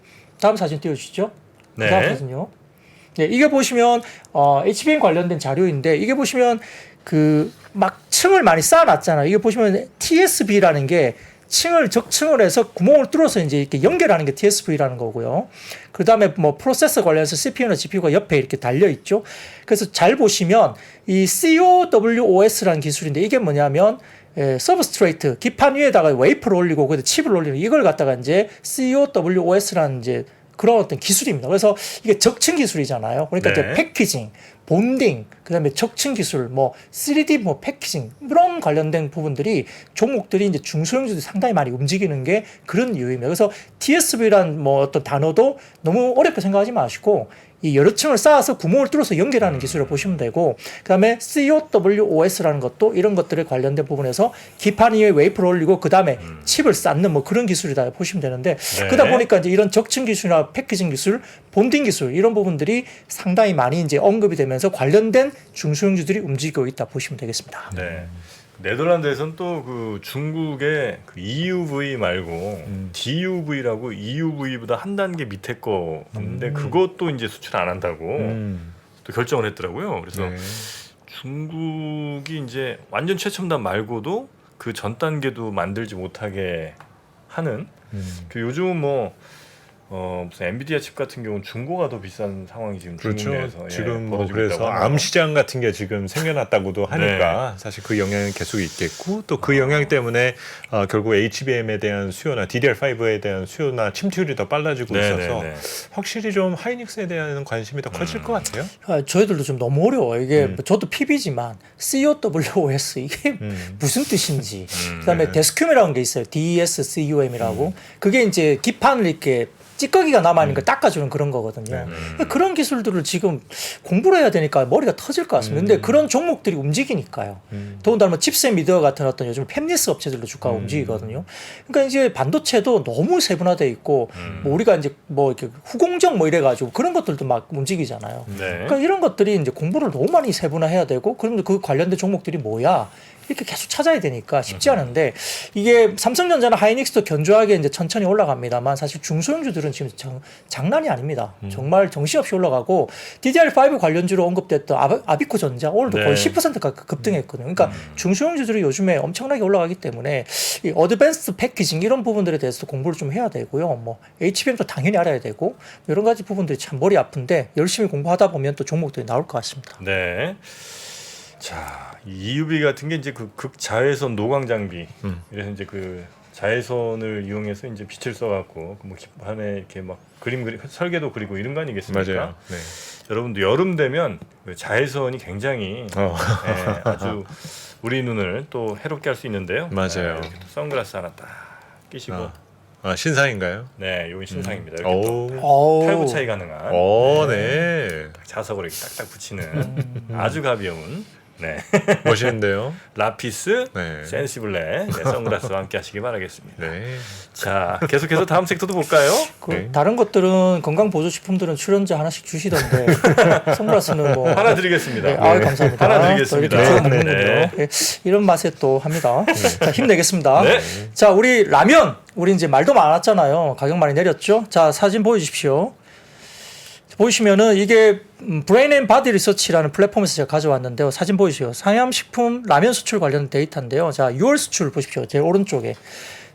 다음 사진 띄워주시죠. 네. 다음 사진요. 네, 이게 보시면 HBM 관련된 자료인데 이게 보시면 그 막 층을 많이 쌓아놨잖아요. 이게 보시면 TSV라는 게 층을 적층을 해서 구멍을 뚫어서 이제 이렇게 연결하는 게 TSV라는 거고요. 그 다음에 뭐 프로세서 관련해서 CPU나 GPU가 옆에 이렇게 달려 있죠. 그래서 잘 보시면 이 COWOS라는 기술인데 이게 뭐냐면 서브스트레이트 기판 위에다가 웨이퍼를 올리고 거기다 칩을 올리는 이걸 갖다가 이제 COWOS라는 이제 그런 어떤 기술입니다. 그래서 이게 적층 기술이잖아요. 그러니까 네. 이제 패키징, 본딩, 그다음에 적층 기술, 뭐 3D 뭐 패키징 이런 관련된 부분들이 종목들이 이제 중소형주들이 상당히 많이 움직이는 게 그런 이유입니다. 그래서 TSV란 뭐 어떤 단어도 너무 어렵게 생각하지 마시고 이 여러 층을 쌓아서 구멍을 뚫어서 연결하는 기술을 보시면 되고, 그다음에 COWOS라는 것도 이런 것들에 관련된 부분에서 기판 위에 웨이퍼를 올리고 그다음에 칩을 쌓는 뭐 그런 기술이다 보시면 되는데, 네. 그러다 보니까 이제 이런 적층 기술이나 패키징 기술, 본딩 기술 이런 부분들이 상당히 많이 이제 언급이 되면서 관련된 중소형주들이 움직이고 있다 보시면 되겠습니다. 네. 네덜란드에서는 또 그 중국의 그 EUV 말고 DUV라고 EUV보다 한 단계 밑에 거 있는데 그것도 이제 수출 안 한다고 또 결정을 했더라고요. 그래서 네. 중국이 이제 완전 최첨단 말고도 그 전 단계도 만들지 못하게 하는 그 요즘 뭐 무슨 엔비디아 칩 같은 경우는 중고가 더 비싼 상황이 지금 중국 그렇죠. 내에서 지금 뭐 벌어지고 그래서 있다고 하네요. 암 시장 같은 게 지금 생겨났다고도 하니까 사실 그 영향이 계속 있겠고 또 그 영향 때문에 결국 HBM에 대한 수요나 DDR5에 대한 수요나 침투율이 더 빨라지고 있어서 확실히 좀 하이닉스에 대한 관심이 더 커질 것 같아요. 저희들도 좀 너무 어려워요. 이게 저도 PB지만 COWOS 이게 무슨 뜻인지. 그다음에 데스큐이라는 게 있어요. DESCUM이라고. 그게 이제 기판을 이렇게 찌꺼기가 남아있는 걸 닦아주는 그런 거거든요. 그런 기술들을 지금 공부를 해야 되니까 머리가 터질 것 같습니다. 근데 그런 종목들이 움직이니까요. 더군다나 뭐 칩셋 미디어 같은 어떤 요즘 팹리스 업체들도 주가가 움직이거든요. 그러니까 이제 반도체도 너무 세분화돼 있고 뭐 우리가 이제 뭐 이렇게 후공정 뭐 이래가지고 그런 것들도 막 움직이잖아요. 네. 그러니까 이런 것들이 이제 공부를 너무 많이 세분화해야 되고, 그러면 그 관련된 종목들이 뭐야? 이렇게 계속 찾아야 되니까 쉽지 않은데, 이게 삼성전자나 하이닉스도 견조하게 이제 천천히 올라갑니다만 사실 중소형주들은 지금 장난이 아닙니다. 정말 정신없이 올라가고, DDR5 관련주로 언급됐던 아비코전자 오늘도 거의 10% 가까이 급등했거든요. 그러니까 중소형주들이 요즘에 엄청나게 올라가기 때문에 이 어드밴스드 패키징 이런 부분들에 대해서도 공부를 좀 해야 되고요. 뭐 HBM도 당연히 알아야 되고 여러 가지 부분들이 참 머리 아픈데 열심히 공부하다 보면 또 종목들이 나올 것 같습니다. 네. 자, 이 EUV 같은 게 이제 그 극자외선 노광 장비. 그래서 이제 그 자외선을 이용해서 이제 빛을 써갖고 뭐 기판에 이렇게 막 설계도 그리고 이런 거 아니겠습니까? 맞아요. 네. 여러분도 여름 되면 그 자외선이 굉장히 아주 우리 눈을 또 해롭게 할 수 있는데요. 맞아요. 이렇게 또 선글라스 하나 딱 끼시고. 신상인가요? 네, 이건 신상입니다. 이렇게 오. 또 탈부 차이 가능한 네. 자석으로 이렇게 딱딱 붙이는 아주 가벼운 멋있는데요. 라피스 네. 센시블레 선글라스와 함께 하시기 바라겠습니다. 네. 자, 계속해서 다음 섹터도 볼까요? 그 다른 것들은 건강보조식품들은 출연자 하나씩 주시던데 선글라스는 뭐 하나 드리겠습니다. 네, 아유, 감사합니다. 하나 드리겠습니다. 또 이렇게 주워 네. 먹는군요. 네, 이런 맛에 또 합니다. 자, 힘내겠습니다. 네. 자, 우리 라면 우리 이제 말도 많았잖아요. 가격 많이 내렸죠. 자, 사진 보여주십시오. 보시면은 이게 브레인 앤 바디 리서치라는 플랫폼에서 제가 가져왔는데요. 사진 보이시죠? 상암식품 라면 수출 관련 데이터인데요. 자, 6월 수출 보십시오. 제 오른쪽에.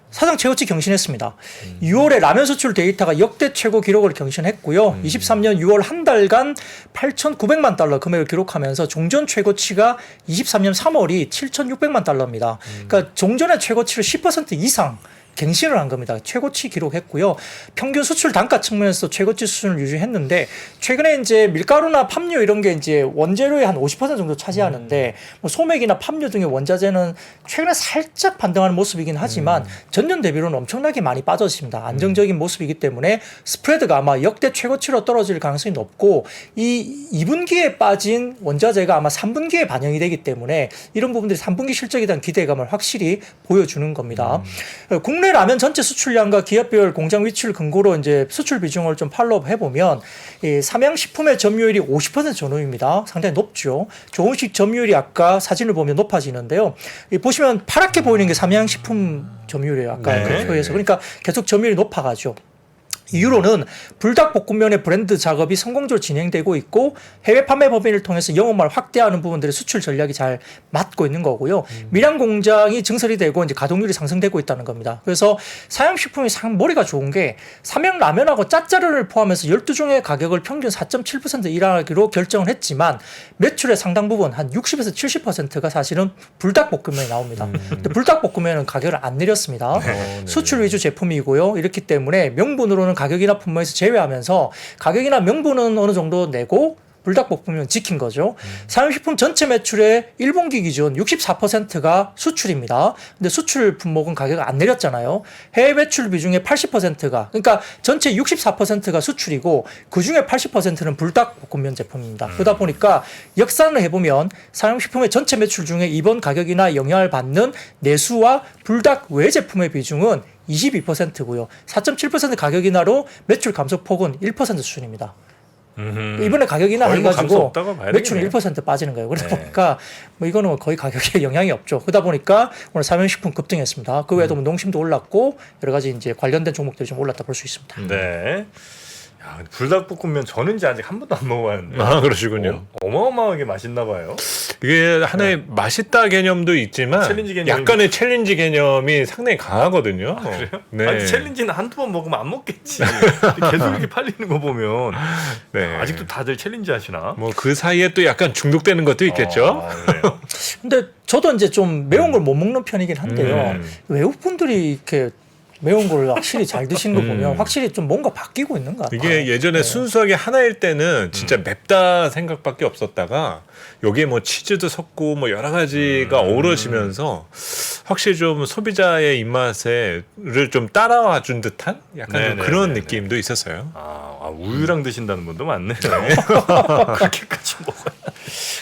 사상 최고치 경신했습니다. 6월에 라면 수출 데이터가 역대 최고 기록을 경신했고요. 23년 6월 한 달간 8,900만 달러 금액을 기록하면서 종전 최고치가 23년 3월이 7,600만 달러입니다. 그러니까 종전의 최고치를 10% 이상 갱신을 한 겁니다. 최고치 기록했고요. 평균 수출 단가 측면에서 최고치 수준을 유지했는데, 최근에 이제 밀가루나 팜유 이런 게 이제 원재료의 한 50% 정도 차지하는데, 뭐 소맥이나 팜유 등의 원자재는 최근에 살짝 반등하는 모습이긴 하지만 전년 대비로는 엄청나게 많이 빠졌습니다. 안정적인 모습이기 때문에 스프레드가 아마 역대 최고치로 떨어질 가능성이 높고, 이 2분기에 빠진 원자재가 아마 3분기에 반영이 되기 때문에 이런 부분들이 3분기 실적에 대한 기대감을 확실히 보여주는 겁니다. 국내 라면 전체 수출량과 기업별 공장 위치를 근거로 이제 수출 비중을 좀 팔로우 해보면, 이 삼양식품의 점유율이 50% 전후입니다. 상당히 높죠. 조은식 점유율이 아까 사진을 보면 높아지는데요. 이 보시면 파랗게 보이는 게 삼양식품 점유율이에요. 아까 네. 그 표에서. 그러니까 계속 점유율이 높아가죠. 이유로는 불닭볶음면의 브랜드 작업이 성공적으로 진행되고 있고, 해외 판매 범위를 통해서 영업망을 확대하는 부분들의 수출 전략이 잘 맞고 있는 거고요. 밀양 공장이 증설이 되고 이제 가동률이 상승되고 있다는 겁니다. 그래서 사양식품이 상 머리가 좋은 게 삼양 라면하고 짜짜르를 포함해서 12종의 가격을 평균 4.7% 인하기로 결정을 했지만, 매출의 상당 부분 한 60에서 70%가 사실은 불닭볶음면이 나옵니다. 근데 불닭볶음면은 가격을 안 내렸습니다. 수출 위주 제품이고요. 이렇기 때문에 명분으로는 가격이나 품목에서 제외하면서 가격이나 명분은 어느 정도 내고 불닭볶음면 지킨 거죠. 사용식품 전체 매출의 1분기 기준 64%가 수출입니다. 근데 수출 품목은 가격이 안 내렸잖아요. 해외 매출 비중의 80%가 그러니까 전체 64%가 수출이고 그중에 80%는 불닭볶음면 제품입니다. 그러다 보니까 역산을 해보면 사용식품의 전체 매출 중에 이번 가격이나 영향을 받는 내수와 불닭 외 제품의 비중은 22%고요. 4.7% 가격 인하로 매출 감소폭은 1% 수준입니다. 이번에 가격 인하 거의 뭐 감소 해가지고 없다고 봐야 매출이 되겠네. 1% 빠지는 거예요. 그러다 네. 보니까 뭐 이거는 거의 가격에 영향이 없죠. 그러다 보니까 오늘 사명식품 급등했습니다. 그 외에도 뭐 농심도 올랐고 여러 가지 이제 관련된 종목들이 좀 올랐다 볼 수 있습니다. 네. 야, 근데 불닭볶음면 저는 이제 아직 한 번도 안 먹어봤는데. 아, 그러시군요. 어마어마하게 맛있나 봐요. 이게 하나의 맛있다 개념도 있지만 챌린지 개념이- 약간의 챌린지 개념이 상당히 강하거든요. 그래요? 네. 아니, 챌린지는 한두 번 먹으면 안 먹겠지. 계속 이렇게 팔리는 거 보면 네. 아직도 다들 챌린지 하시나? 뭐 그 사이에 또 약간 중독되는 것도 있겠죠. 아, 그래요. 근데 저도 이제 좀 매운 걸 못 먹는 편이긴 한데요. 외국 분들이 이렇게 매운 걸 확실히 잘 드시는 거 보면 확실히 좀 뭔가 바뀌고 있는 것 같아요. 이게 예전에 순수하게 하나일 때는 진짜 맵다 생각밖에 없었다가 여기에 뭐 치즈도 섞고 뭐 여러 가지가 어우러지면서 확실히 좀 소비자의 입맛에를 좀 따라와 준 듯한 약간 좀 네네네네. 그런 느낌도 있었어요. 아, 우유랑 드신다는 분도 많네요. 그렇게까지 먹어요.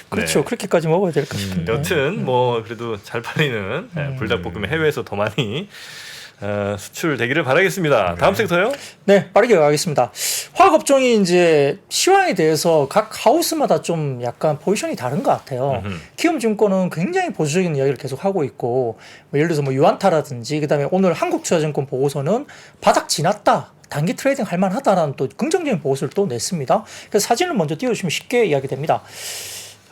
그렇죠. 네. 그렇게까지 먹어야 될 것 싶은데. 여튼 뭐 그래도 잘 팔리는 불닭볶음면 해외에서 더 많이 수출되기를 바라겠습니다. 다음 섹터요? 네, 빠르게 가겠습니다. 화학업종이 이제 시황에 대해서 각 하우스마다 좀 약간 포지션이 다른 것 같아요. 키움증권은 굉장히 보수적인 이야기를 계속 하고 있고, 뭐 예를 들어서 뭐 유안타라든지, 그다음에 오늘 한국투자증권 보고서는 바닥 지났다. 단기 트레이딩 할 만하다라는 또 긍정적인 보고서를 또 냈습니다. 그래서 사진을 먼저 띄워주시면 쉽게 이야기됩니다.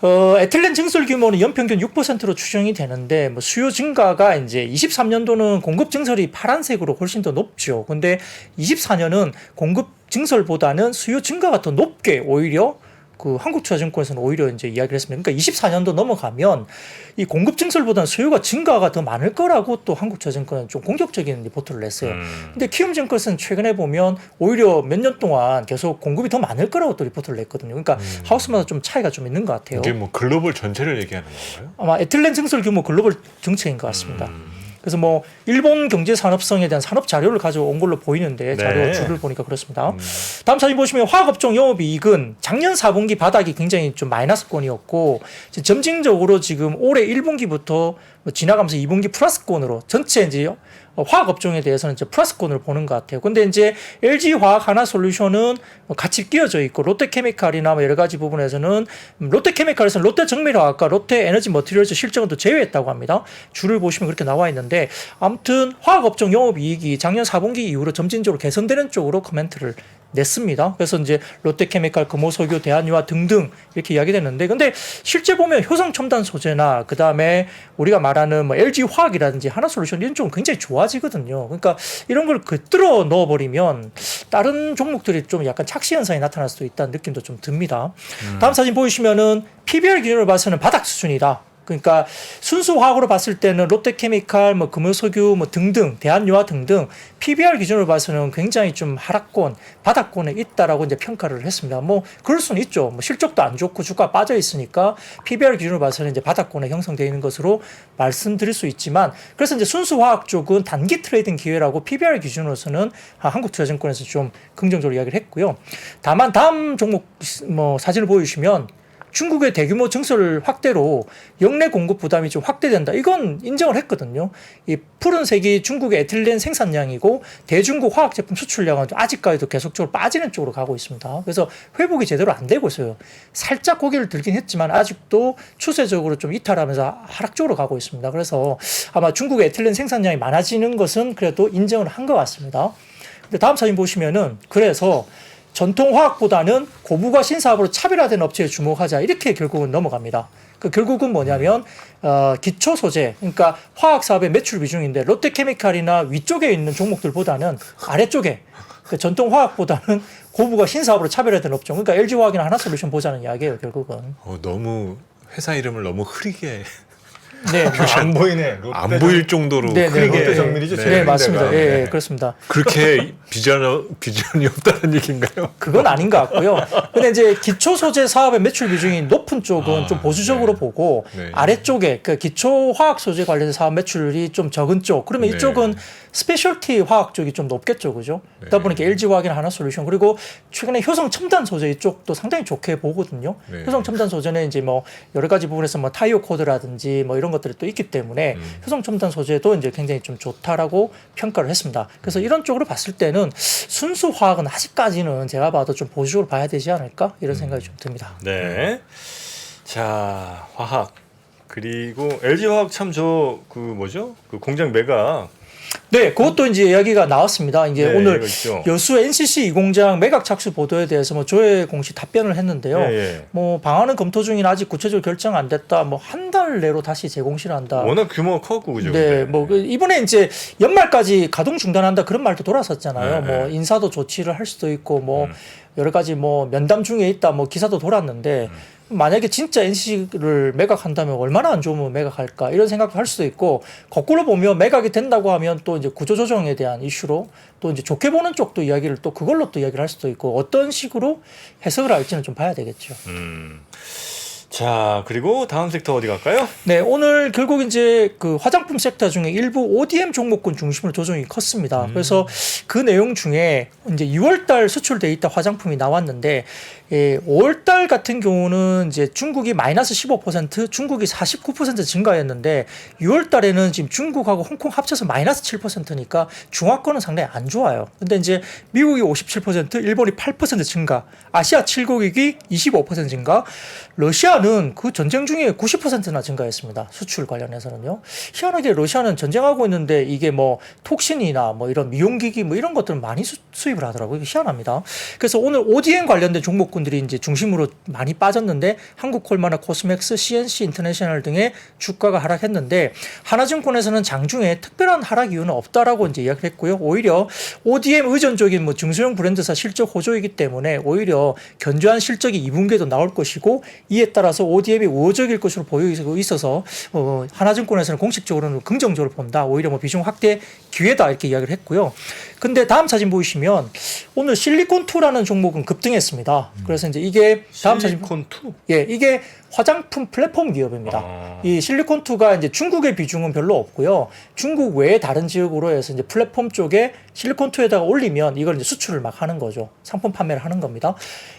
에틸렌 증설 규모는 연평균 6%로 추정이 되는데 뭐 수요 증가가 이제 23년도는 공급 증설이 파란색으로 훨씬 더 높죠. 근데 24년은 공급 증설보다는 수요 증가가 더 높게 오히려 그 한국투자증권에서는 오히려 이제 이야기를 했습니다. 그러니까 24년도 넘어가면 이 공급 증설보다는 수요가 증가가 더 많을 거라고 또 한국투자증권은 좀 공격적인 리포트를 냈어요. 근데 키움증권은 최근에 보면 오히려 몇 년 동안 계속 공급이 더 많을 거라고 또 리포트를 냈거든요. 그러니까 하우스마다 좀 차이가 좀 있는 것 같아요. 이게 뭐 글로벌 전체를 얘기하는 건가요? 아마 에틸렌 증설 규모 글로벌 정책인 것 같습니다. 그래서 뭐 일본 경제 산업성에 대한 산업 자료를 가져온 걸로 보이는데 자료 네. 줄을 보니까 그렇습니다. 다음 사진 보시면 화학업종 영업이익은 작년 4분기 바닥이 굉장히 좀 마이너스권이었고 점진적으로 지금 올해 1분기부터 지나가면서 2분기 플러스권으로 전체 이제 화학업종에 대해서는 이제 플러스권으로 보는 것 같아요. 근데 이제 LG화학 하나솔루션은 같이 끼어져 있고 롯데케미칼이나 뭐 여러 가지 부분에서는 롯데케미칼에서는 롯데정밀화학과 롯데에너지머티리얼즈 실적은 또 제외했다고 합니다. 줄을 보시면 그렇게 나와 있는데 아무튼 화학업종 영업이익이 작년 4분기 이후로 점진적으로 개선되는 쪽으로 코멘트를 냈습니다. 그래서 이제 롯데케미칼, 금호석유, 대한유화 등등 이렇게 이야기됐는데, 근데 실제 보면 효성첨단 소재나 그 다음에 우리가 말하는 뭐 LG 화학이라든지 하나솔루션 이런 쪽은 굉장히 좋아지거든요. 그러니까 이런 걸 깃들어 넣어버리면 다른 종목들이 좀 약간 착시 현상이 나타날 수도 있다는 느낌도 좀 듭니다. 다음 사진 보시면은 PBR 기준으로 봐서는 바닥 수준이다. 그러니까 순수 화학으로 봤을 때는 롯데케미칼, 뭐 금호석유, 뭐 등등, 대한유화 등등 PBR 기준으로 봐서는 굉장히 좀 하락권, 바닥권에 있다라고 이제 평가를 했습니다. 뭐 그럴 수는 있죠. 뭐 실적도 안 좋고 주가 빠져 있으니까 PBR 기준으로 봐서는 이제 바닥권에 형성되어 있는 것으로 말씀드릴 수 있지만, 그래서 이제 순수 화학 쪽은 단기 트레이딩 기회라고 PBR 기준으로서는 한국투자증권에서 좀 긍정적으로 이야기를 했고요. 다만 다음 종목 뭐 사진을 보여주시면. 중국의 대규모 증설 확대로 역내 공급 부담이 좀 확대된다. 이건 인정을 했거든요. 이 푸른색이 중국의 에틸렌 생산량이고 대중국 화학 제품 수출량은 아직까지도 계속적으로 빠지는 쪽으로 가고 있습니다. 그래서 회복이 제대로 안 되고 있어요. 살짝 고개를 들긴 했지만 아직도 추세적으로 좀 이탈하면서 하락 쪽으로 가고 있습니다. 그래서 아마 중국의 에틸렌 생산량이 많아지는 것은 그래도 인정을 한 것 같습니다. 근데 다음 사진 보시면은 그래서 전통 화학보다는 고부가 신사업으로 차별화된 업체에 주목하자 이렇게 결국은 넘어갑니다. 그 결국은 뭐냐면 기초 소재, 그러니까 화학 사업의 매출 비중인데 롯데케미칼이나 위쪽에 있는 종목들보다는 아래쪽에 그 전통 화학보다는 고부가 신사업으로 차별화된 업종, 그러니까 LG 화학이나 하나솔루션 보자는 이야기예요. 결국은. 너무 회사 이름을 너무 흐리게 네, 안 보이네. 안 보일 정도로 네, 네, 크게 롯데 정밀이죠. 네, 네, 맞습니다. 데가. 예, 네. 그렇습니다. 그렇게 비전이 없다는 얘기인가요? 그건 아닌 것 같고요. 근데 이제 기초 소재 사업의 매출 비중이 높은 쪽은 좀 보수적으로 네. 보고 네. 아래쪽에 그 기초 화학 소재 관련된 사업 매출이 좀 적은 쪽. 그러면 네. 이쪽은 스페셜티 화학 쪽이 좀 높겠죠, 그죠? 그러다 보니까 LG 화학이나 하나솔루션 그리고 최근에 효성 첨단 소재 이쪽도 상당히 좋게 보거든요. 네. 효성 첨단 소재는 이제 뭐 여러 가지 부분에서 뭐 타이어 코드라든지 뭐 이런 것들이 또 있기 때문에 효성 첨단 소재도 이제 굉장히 좀 좋다라고 평가를 했습니다. 그래서 이런 쪽으로 봤을 때는 순수 화학은 아직까지는 제가 봐도 좀 보수적으로 봐야 되지 않을까 이런 생각이 좀 듭니다. 네. 자, 화학. 그리고 LG 화학 참 저 그 뭐죠? 그 공장 매각. 네, 그것도 이제 이야기가 나왔습니다. 이제 네, 오늘 이거 있죠. 여수 NCC 2공장 매각 착수 보도에 대해서 뭐 조회 공식 답변을 했는데요. 예, 예. 뭐 방안은 검토 중이나 아직 구체적으로 결정 안 됐다. 뭐 한 달 내로 다시 재공시를 한다. 워낙 규모가 컸고 그죠? 네, 근데. 뭐 이번에 이제 연말까지 가동 중단한다 그런 말도 돌았었잖아요. 네, 뭐 네. 인사도 조치를 할 수도 있고 뭐 여러 가지 뭐 면담 중에 있다 뭐 기사도 돌았는데 만약에 진짜 NC를 매각한다면 얼마나 안 좋으면 매각할까 이런 생각도 할 수도 있고 거꾸로 보면 매각이 된다고 하면 또 이제 구조조정에 대한 이슈로 또 이제 좋게 보는 쪽도 이야기를 또 그걸로 또 이야기를 할 수도 있고 어떤 식으로 해석을 할지는 좀 봐야 되겠죠. 자, 그리고 다음 섹터 어디 갈까요? 네, 오늘 결국 이제 그 화장품 섹터 중에 일부 ODM 종목군 중심으로 조정이 컸습니다. 그래서 그 내용 중에 이제 6월달 수출 데이터 화장품이 나왔는데, 5월달 같은 경우는 이제 중국이 마이너스 15%, 중국이 49% 증가했는데, 6월달에는 지금 중국하고 홍콩 합쳐서 마이너스 7%니까 중화권은 상당히 안 좋아요. 근데 이제 미국이 57%, 일본이 8% 증가, 아시아 7국이 25% 증가, 러시아는 그 전쟁 중에 90%나 증가했습니다. 수출 관련해서는요. 희한하게 러시아는 전쟁하고 있는데 이게 뭐 톡신이나 뭐 이런 미용기기 뭐 이런 것들을 많이 수입을 하더라고요. 이게 희한합니다. 그래서 오늘 ODM 관련된 종목군들이 이제 중심으로 많이 빠졌는데 한국콜마나 코스맥스, CNC 인터내셔널 등의 주가가 하락했는데 하나증권에서는 장중에 특별한 하락 이유는 없다라고 이제 이야기를 했고요. 오히려 ODM 의존적인 뭐 중소형 브랜드사 실적 호조이기 때문에 오히려 견조한 실적이 2분기에도 나올 것이고 이에 따라서 ODM이 우호적일 것으로 보이고 있어서 하나증권에서는 공식적으로는 긍정적으로 본다. 오히려 뭐 비중 확대 기회다 이렇게 이야기를 했고요. 근데 다음 사진 보시면 오늘 실리콘2라는 종목은 급등했습니다. 그래서 이제 이게 다음 사진 실리콘2? 예, 이게 화장품 플랫폼 기업입니다. 이 실리콘2가 이제 중국의 비중은 별로 없고요. 중국 외에 다른 지역으로 해서 이제 플랫폼 쪽에 실리콘2에다가 올리면 이걸 이제 수출을 막 하는 거죠. 상품 판매를 하는 겁니다.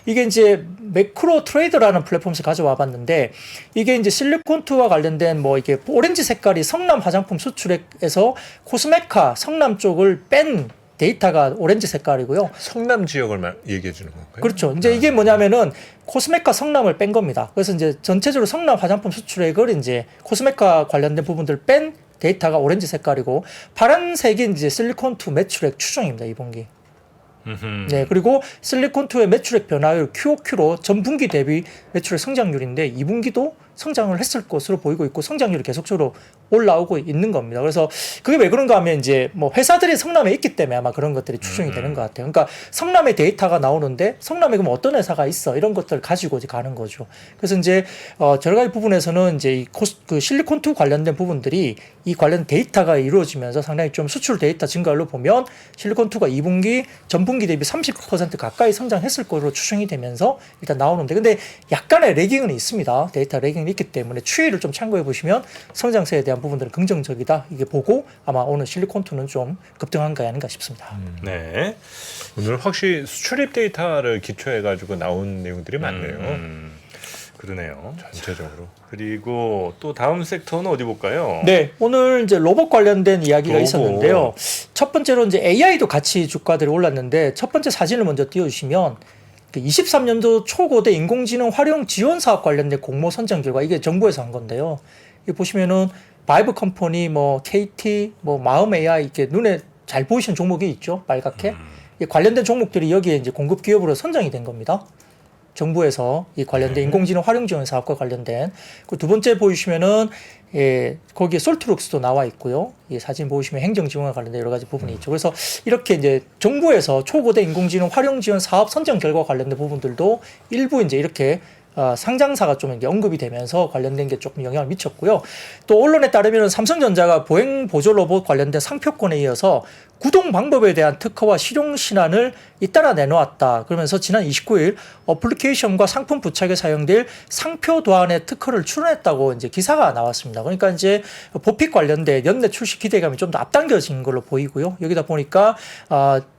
이게 이제 매크로 트레이더라는 플랫폼에서 가져와 봤는데 이게 이제 실리콘2와 관련된 뭐 이게 오렌지 색깔이 성남 화장품 수출에서 코스메카 성남 쪽을 뺀 데이터가 오렌지 색깔이고요. 성남 지역을 얘기해 주는 건가요? 그렇죠. 이제 이게 뭐냐면은 코스메카 성남을 뺀 겁니다. 그래서 이제 전체적으로 성남 화장품 수출액을 이제 코스메카 관련된 부분들 뺀 데이터가 오렌지 색깔이고 파란색이 이제 실리콘2 매출액 추정입니다. 2분기. 네, 그리고 실리콘2의 매출액 변화율 QOQ로 전분기 대비 매출액 성장률인데 2분기도 성장을 했을 것으로 보이고 있고 성장률이 계속적으로 올라오고 있는 겁니다. 그래서 그게 왜 그런가 하면 이제 뭐 회사들이 성남에 있기 때문에 아마 그런 것들이 추정이 되는 것 같아요. 그러니까 성남의 데이터가 나오는데 성남에 그럼 어떤 회사가 있어 이런 것들을 가지고 이제 가는 거죠. 그래서 이제 여러 가지 부분에서는 이제 이 그 실리콘2 관련된 부분들이 이 관련 데이터가 이루어지면서 상당히 좀 수출 데이터 증가율로 보면 실리콘2가 2분기 전분기 대비 30% 가까이 성장했을 것으로 추정이 되면서 일단 나오는데 근데 약간의 레깅은 있습니다. 데이터 레깅이 있기 때문에 추이를 좀 참고해 보시면 성장세에 대한 부분들은 긍정적이다. 이게 보고 아마 오늘 실리콘2는 좀 급등한 거 아닌가 싶습니다. 네. 오늘 확실히 수출입 데이터를 기초해 가지고 나온 내용들이 많네요. 그러네요. 전체적으로. 그리고 또 다음 섹터는 어디 볼까요? 네, 오늘 이제 로봇 관련된 이야기가 로봇. 있었는데요. 첫 번째로 이제 AI도 같이 주가들이 올랐는데 첫 번째 사진을 먼저 띄워주시면 23년도 초고대 인공지능 활용 지원 사업 관련된 공모 선정 결과 이게 정부에서 한 건데요. 이 보시면은 바이브 컴퍼니, 뭐 KT, 뭐 마음 AI 이렇게 눈에 잘 보이시는 종목이 있죠, 빨갛게. 이 관련된 종목들이 여기에 이제 공급 기업으로 선정이 된 겁니다. 정부에서 이 관련된 인공지능 활용 지원 사업과 관련된 그 두 번째 보이시면은 거기에 솔트룩스도 나와 있고요. 이 사진 보시면 행정 지원과 관련된 여러 가지 부분이 있죠. 그래서 이렇게 이제 정부에서 초고대 인공지능 활용 지원 사업 선정 결과 관련된 부분들도 일부 이제 이렇게 상장사가 좀 이제 언급이 되면서 관련된 게 조금 영향을 미쳤고요. 또 언론에 따르면 삼성전자가 보행 보조 로봇 관련된 상표권에 이어서 구동 방법에 대한 특허와 실용 신안을 잇따라 내놓았다. 그러면서 지난 29일 어플리케이션과 상품 부착에 사용될 상표 도안의 특허를 출원했다고 이제 기사가 나왔습니다. 그러니까 이제 보픽 관련된 연내 출시 기대감이 좀 더 앞당겨진 걸로 보이고요. 여기다 보니까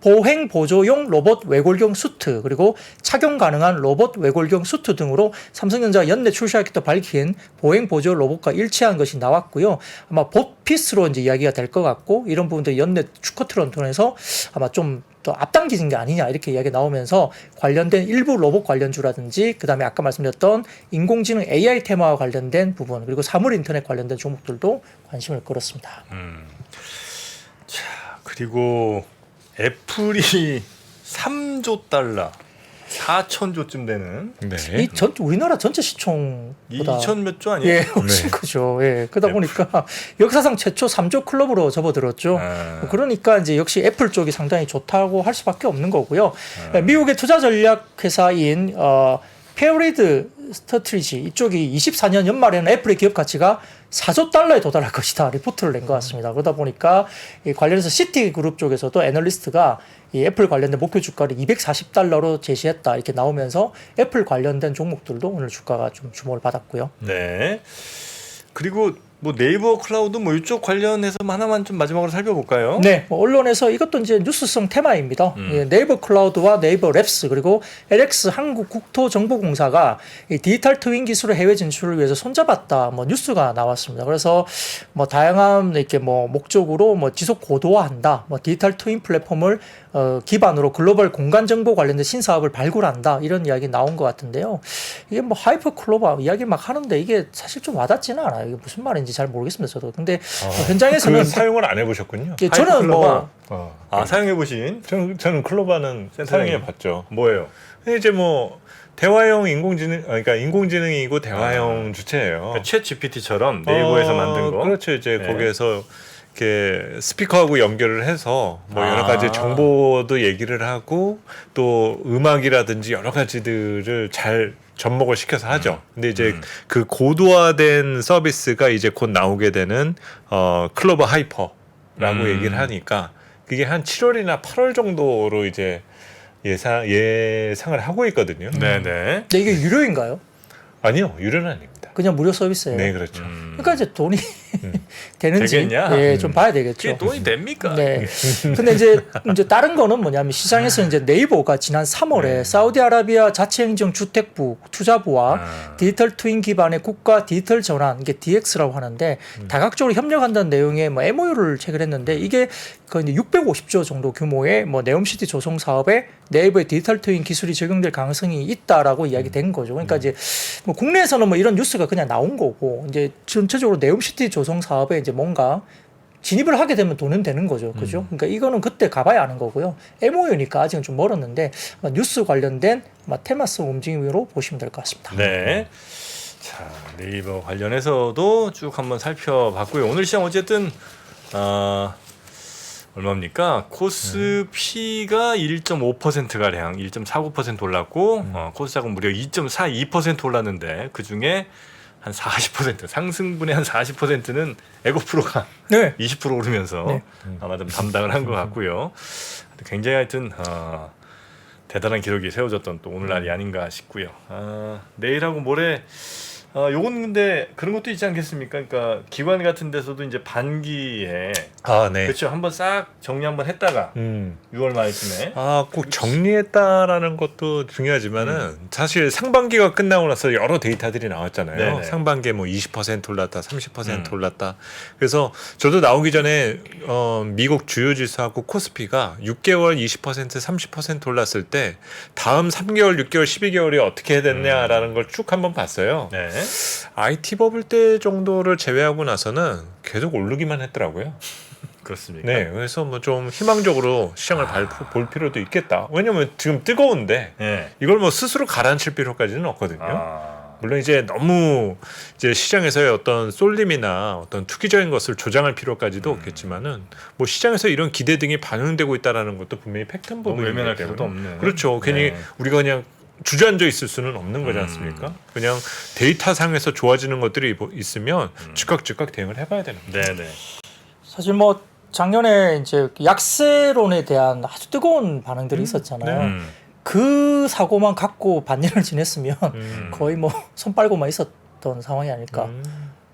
보행 보조용 로봇 외골경 수트 그리고 착용 가능한 로봇 외골경 수트 등으로 삼성전자가 연내 출시하겠다 밝힌 보행 보조 로봇과 일치한 것이 나왔고요. 아마 보피스로 이제 이야기가 될 것 같고 이런 부분도 연내 추커트론 통해서 아마 좀 더 앞당기는 게 아니냐 이렇게 이야기가 나오면서 관련된 일부 로봇 관련주라든지 그다음에 아까 말씀드렸던 인공지능 AI 테마와 관련된 부분 그리고 사물 인터넷 관련된 종목들도 관심을 끌었습니다. 자, 그리고 애플이 3조 달러 4천조쯤 되는 네. 이 우리나라 전체 시총보다 2천 몇 조 아니에요? 예, 훨씬 크죠. 예. 그러다 보니까 역사상 최초 3조 클럽으로 접어들었죠. 그러니까 이제 역시 애플 쪽이 상당히 좋다고 할 수밖에 없는 거고요. 미국의 투자 전략 회사인 페어리드 스트리지 이쪽이 24년 연말에는 애플의 기업 가치가 4조 달러에 도달할 것이다 리포트를 낸 것 같습니다. 그러다 보니까 이 관련해서 시티그룹 쪽에서도 애널리스트가 이 애플 관련된 목표 주가를 240달러로 제시했다 이렇게 나오면서 애플 관련된 종목들도 오늘 주가가 좀 주목을 받았고요. 네. 그리고 뭐 네이버 클라우드 뭐 이쪽 관련해서 하나만 좀 마지막으로 살펴볼까요? 네, 뭐 언론에서 이것도 이제 뉴스성 테마입니다. 예, 네이버 클라우드와 네이버 랩스 그리고 LX 한국국토정보공사가 이 디지털 트윈 기술의 해외 진출을 위해서 손잡았다. 뭐 뉴스가 나왔습니다. 그래서 뭐 다양한 이렇게 뭐 목적으로 뭐 지속 고도화한다. 뭐 디지털 트윈 플랫폼을 기반으로 글로벌 공간 정보 관련된 신사업을 발굴한다. 이런 이야기 나온 것 같은데요. 이게 뭐 하이퍼 클로버 이야기 막 하는데 이게 사실 좀 와닿지는 않아요. 이게 무슨 말인지 잘 모르겠습니다. 저도. 근데 현장에서는 그 사용을 안 해보셨군요. 예, 저는 뭐 사용해보신 저는 클로바는 센터링. 사용해봤죠. 뭐예요? 이제 뭐 대화형 인공지능, 그러니까 인공지능이고 대화형 주체예요. 그러니까 챗 GPT처럼 네이버에서 만든 거. 그렇죠. 이제 네. 거기에서 이렇게 스피커하고 연결을 해서 뭐 여러 가지 정보도 얘기를 하고 또 음악이라든지 여러 가지들을 잘 접목을 시켜서 하죠. 근데 이제 그 고도화된 서비스가 이제 곧 나오게 되는 클로버 하이퍼라고 얘기를 하니까 그게 한 7월이나 8월 정도로 이제 예상을 하고 있거든요. 네네. 근데 이게 유료인가요? 아니요, 유료는 아닙니다. 그냥 무료 서비스예요. 네, 그렇죠. 그러니까 이제 돈이 되는지 되겠냐? 예, 좀 봐야 되겠죠. 그게 돈이 됩니까? 네. 근데 이제 다른 거는 뭐냐면 시장에서 이제 네이버가 지난 3월에 사우디아라비아 자체행정 주택부 투자부와 디지털 트윈 기반의 국가 디지털 전환 이게 DX라고 하는데 다각적으로 협력한다는 내용의 뭐 MOU를 체결했는데 이게 거의 이제 650조 정도 규모의 뭐 네옴시티 조성 사업에 네이버의 디지털 트윈 기술이 적용될 가능성이 있다라고 이야기된 거죠. 그러니까 이제 뭐 국내에서는 뭐 이런 뉴스가 그냥 나온 거고 이제 전체적으로 네옴시티 조성 사업에 이제 뭔가 진입을 하게 되면 돈은 되는 거죠. 그죠? 그러니까 이거는 그때 가봐야 아는 거고요. MOU니까 아직은 좀 멀었는데 뉴스 관련된 테마성 움직임으로 보시면 될 것 같습니다. 네. 자, 네이버 관련해서도 쭉 한번 살펴봤고요. 오늘 시장 어쨌든 얼마입니까? 코스피가 1.5% 가량 1.49% 올랐고 코스닥은 무려 2.42% 올랐는데 그 중에 한 40% 상승분의 한 40%는 에고프로가 네. 20% 오르면서 네. 아마 좀 담당을 한 것 같고요. 굉장히 하여튼 대단한 기록이 세워졌던 또 오늘날이 아닌가 싶고요. 내일하고 모레 요건 근데 그런 것도 있지 않겠습니까? 그러니까 기관 같은 데서도 이제 반기에 네. 그렇죠. 한번 싹 정리 한번 했다가 6월 말쯤에 꼭 정리했다라는 것도 중요하지만은 사실 상반기가 끝나고 나서 여러 데이터들이 나왔잖아요. 네네. 상반기에 뭐 20% 올랐다, 30% 올랐다. 그래서 저도 나오기 전에 미국 주요 지수하고 코스피가 6개월 20%, 30% 올랐을 때 다음 3개월, 6개월, 12개월이 어떻게 됐냐라는 걸 쭉 한번 봤어요. 네. IT 버블 때 정도를 제외하고 나서는 계속 오르기만 했더라고요. 그렇습니까? 네, 그래서 뭐 좀 희망적으로 시장을 볼 필요도 있겠다. 왜냐면 지금 뜨거운데 네. 이걸 뭐 스스로 가라앉힐 필요까지는 없거든요. 물론 이제 너무 이제 시장에서의 어떤 쏠림이나 어떤 투기적인 것을 조장할 필요까지도 없겠지만은 뭐 시장에서 이런 기대 등이 반영되고 있다라는 것도 분명히 팩트인 너무 부분이기 외면할 때문에 필요도 없는. 그렇죠. 괜히 우리가 그냥 주저앉아 있을 수는 없는 거지 않습니까? 그냥 데이터상에서 좋아지는 것들이 있으면 즉각 대응을 해봐야 되는 거예요. 네네. 사실 뭐 작년에 이제 약세론에 대한 아주 뜨거운 반응들이 있었잖아요. 그 사고만 갖고 반년을 지냈으면 거의 뭐 손 빨고만 있었던 상황이 아닐까.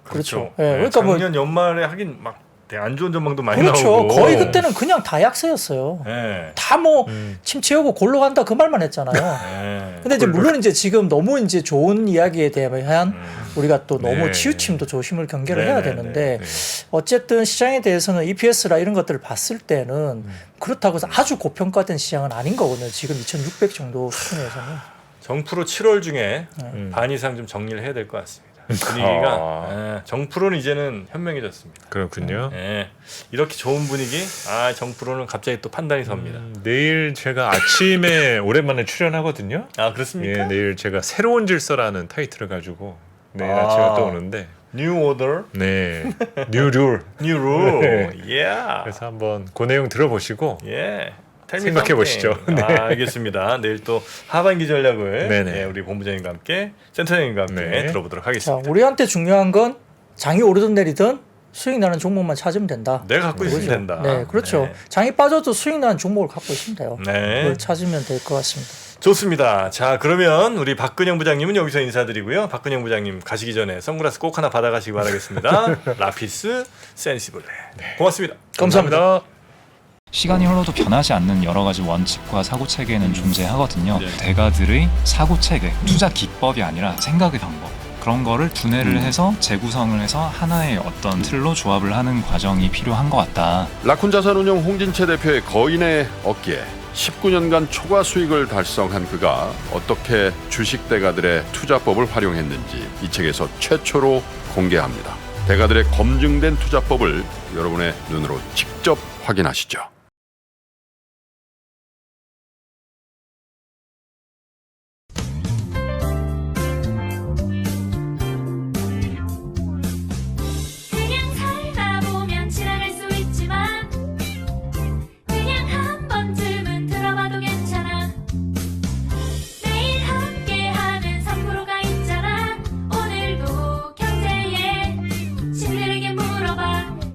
그렇죠. 예, 네, 그러니까 뭐 작년 연말에 하긴 막 되게 안 좋은 전망도 많이 그렇죠. 나오고. 거의 그때는 그냥 다 약세였어요. 네. 다 뭐 침 채우고 골로 간다 그 말만 했잖아요. 네. 근데 이제 물론 이제 지금 너무 이제 좋은 이야기에 대한 우리가 또 너무 네. 치우침도 조심을 경계를 네, 해야 네, 되는데 네. 어쨌든 시장에 대해서는 EPS라 이런 것들을 봤을 때는 그렇다고 해서 아주 고평가된 시장은 아닌 거거든요. 지금 2,600 정도 수준에서는. 정프로 7월 중에 네. 반 이상 좀 정리를 해야 될 것 같습니다. 분위기가 정프로는 이제는 현명해졌습니다. 그렇군요. 네. 이렇게 좋은 분위기, 정프로는 갑자기 또 판단이 섭니다. 내일 제가 아침에 오랜만에 출연하거든요. 아 그렇습니까? 예, 내일 제가 새로운 질서라는 타이틀을 가지고 내일 아침에 또 오는데 New Order, 네, 뉴룰. New Rule. 네. Yeah. 그래서 한번 그 내용 들어보시고 예. 생각해 보시죠. 네. 알겠습니다. 내일 또 하반기 전략을 네네. 우리 본부장님과 함께 센터장님과 함께 네. 들어보도록 자, 하겠습니다. 우리한테 중요한 건 장이 오르든 내리든 수익 나는 종목만 찾으면 된다. 내가 갖고 있으면 그렇죠. 된다. 네, 그렇죠. 네. 장이 빠져도 수익 나는 종목을 갖고 있으면 돼요. 네. 그걸 찾으면 될 것 같습니다. 좋습니다. 자, 그러면 우리 박근영 부장님은 여기서 인사드리고요. 박근영 부장님 가시기 전에 선글라스 꼭 하나 받아가시기 바라겠습니다. 라피스 센시블레. 고맙습니다. 감사합니다. 시간이 흘러도 변하지 않는 여러 가지 원칙과 사고 체계는 존재하거든요. 대가들의 사고 체계, 투자 기법이 아니라 생각의 방법. 그런 거를 분해를 해서 재구성을 해서 하나의 어떤 틀로 조합을 하는 과정이 필요한 것 같다. 라쿤 자산운용 홍진채 대표의 거인의 어깨에 19년간 초과 수익을 달성한 그가 어떻게 주식 대가들의 투자법을 활용했는지 이 책에서 최초로 공개합니다. 대가들의 검증된 투자법을 여러분의 눈으로 직접 확인하시죠.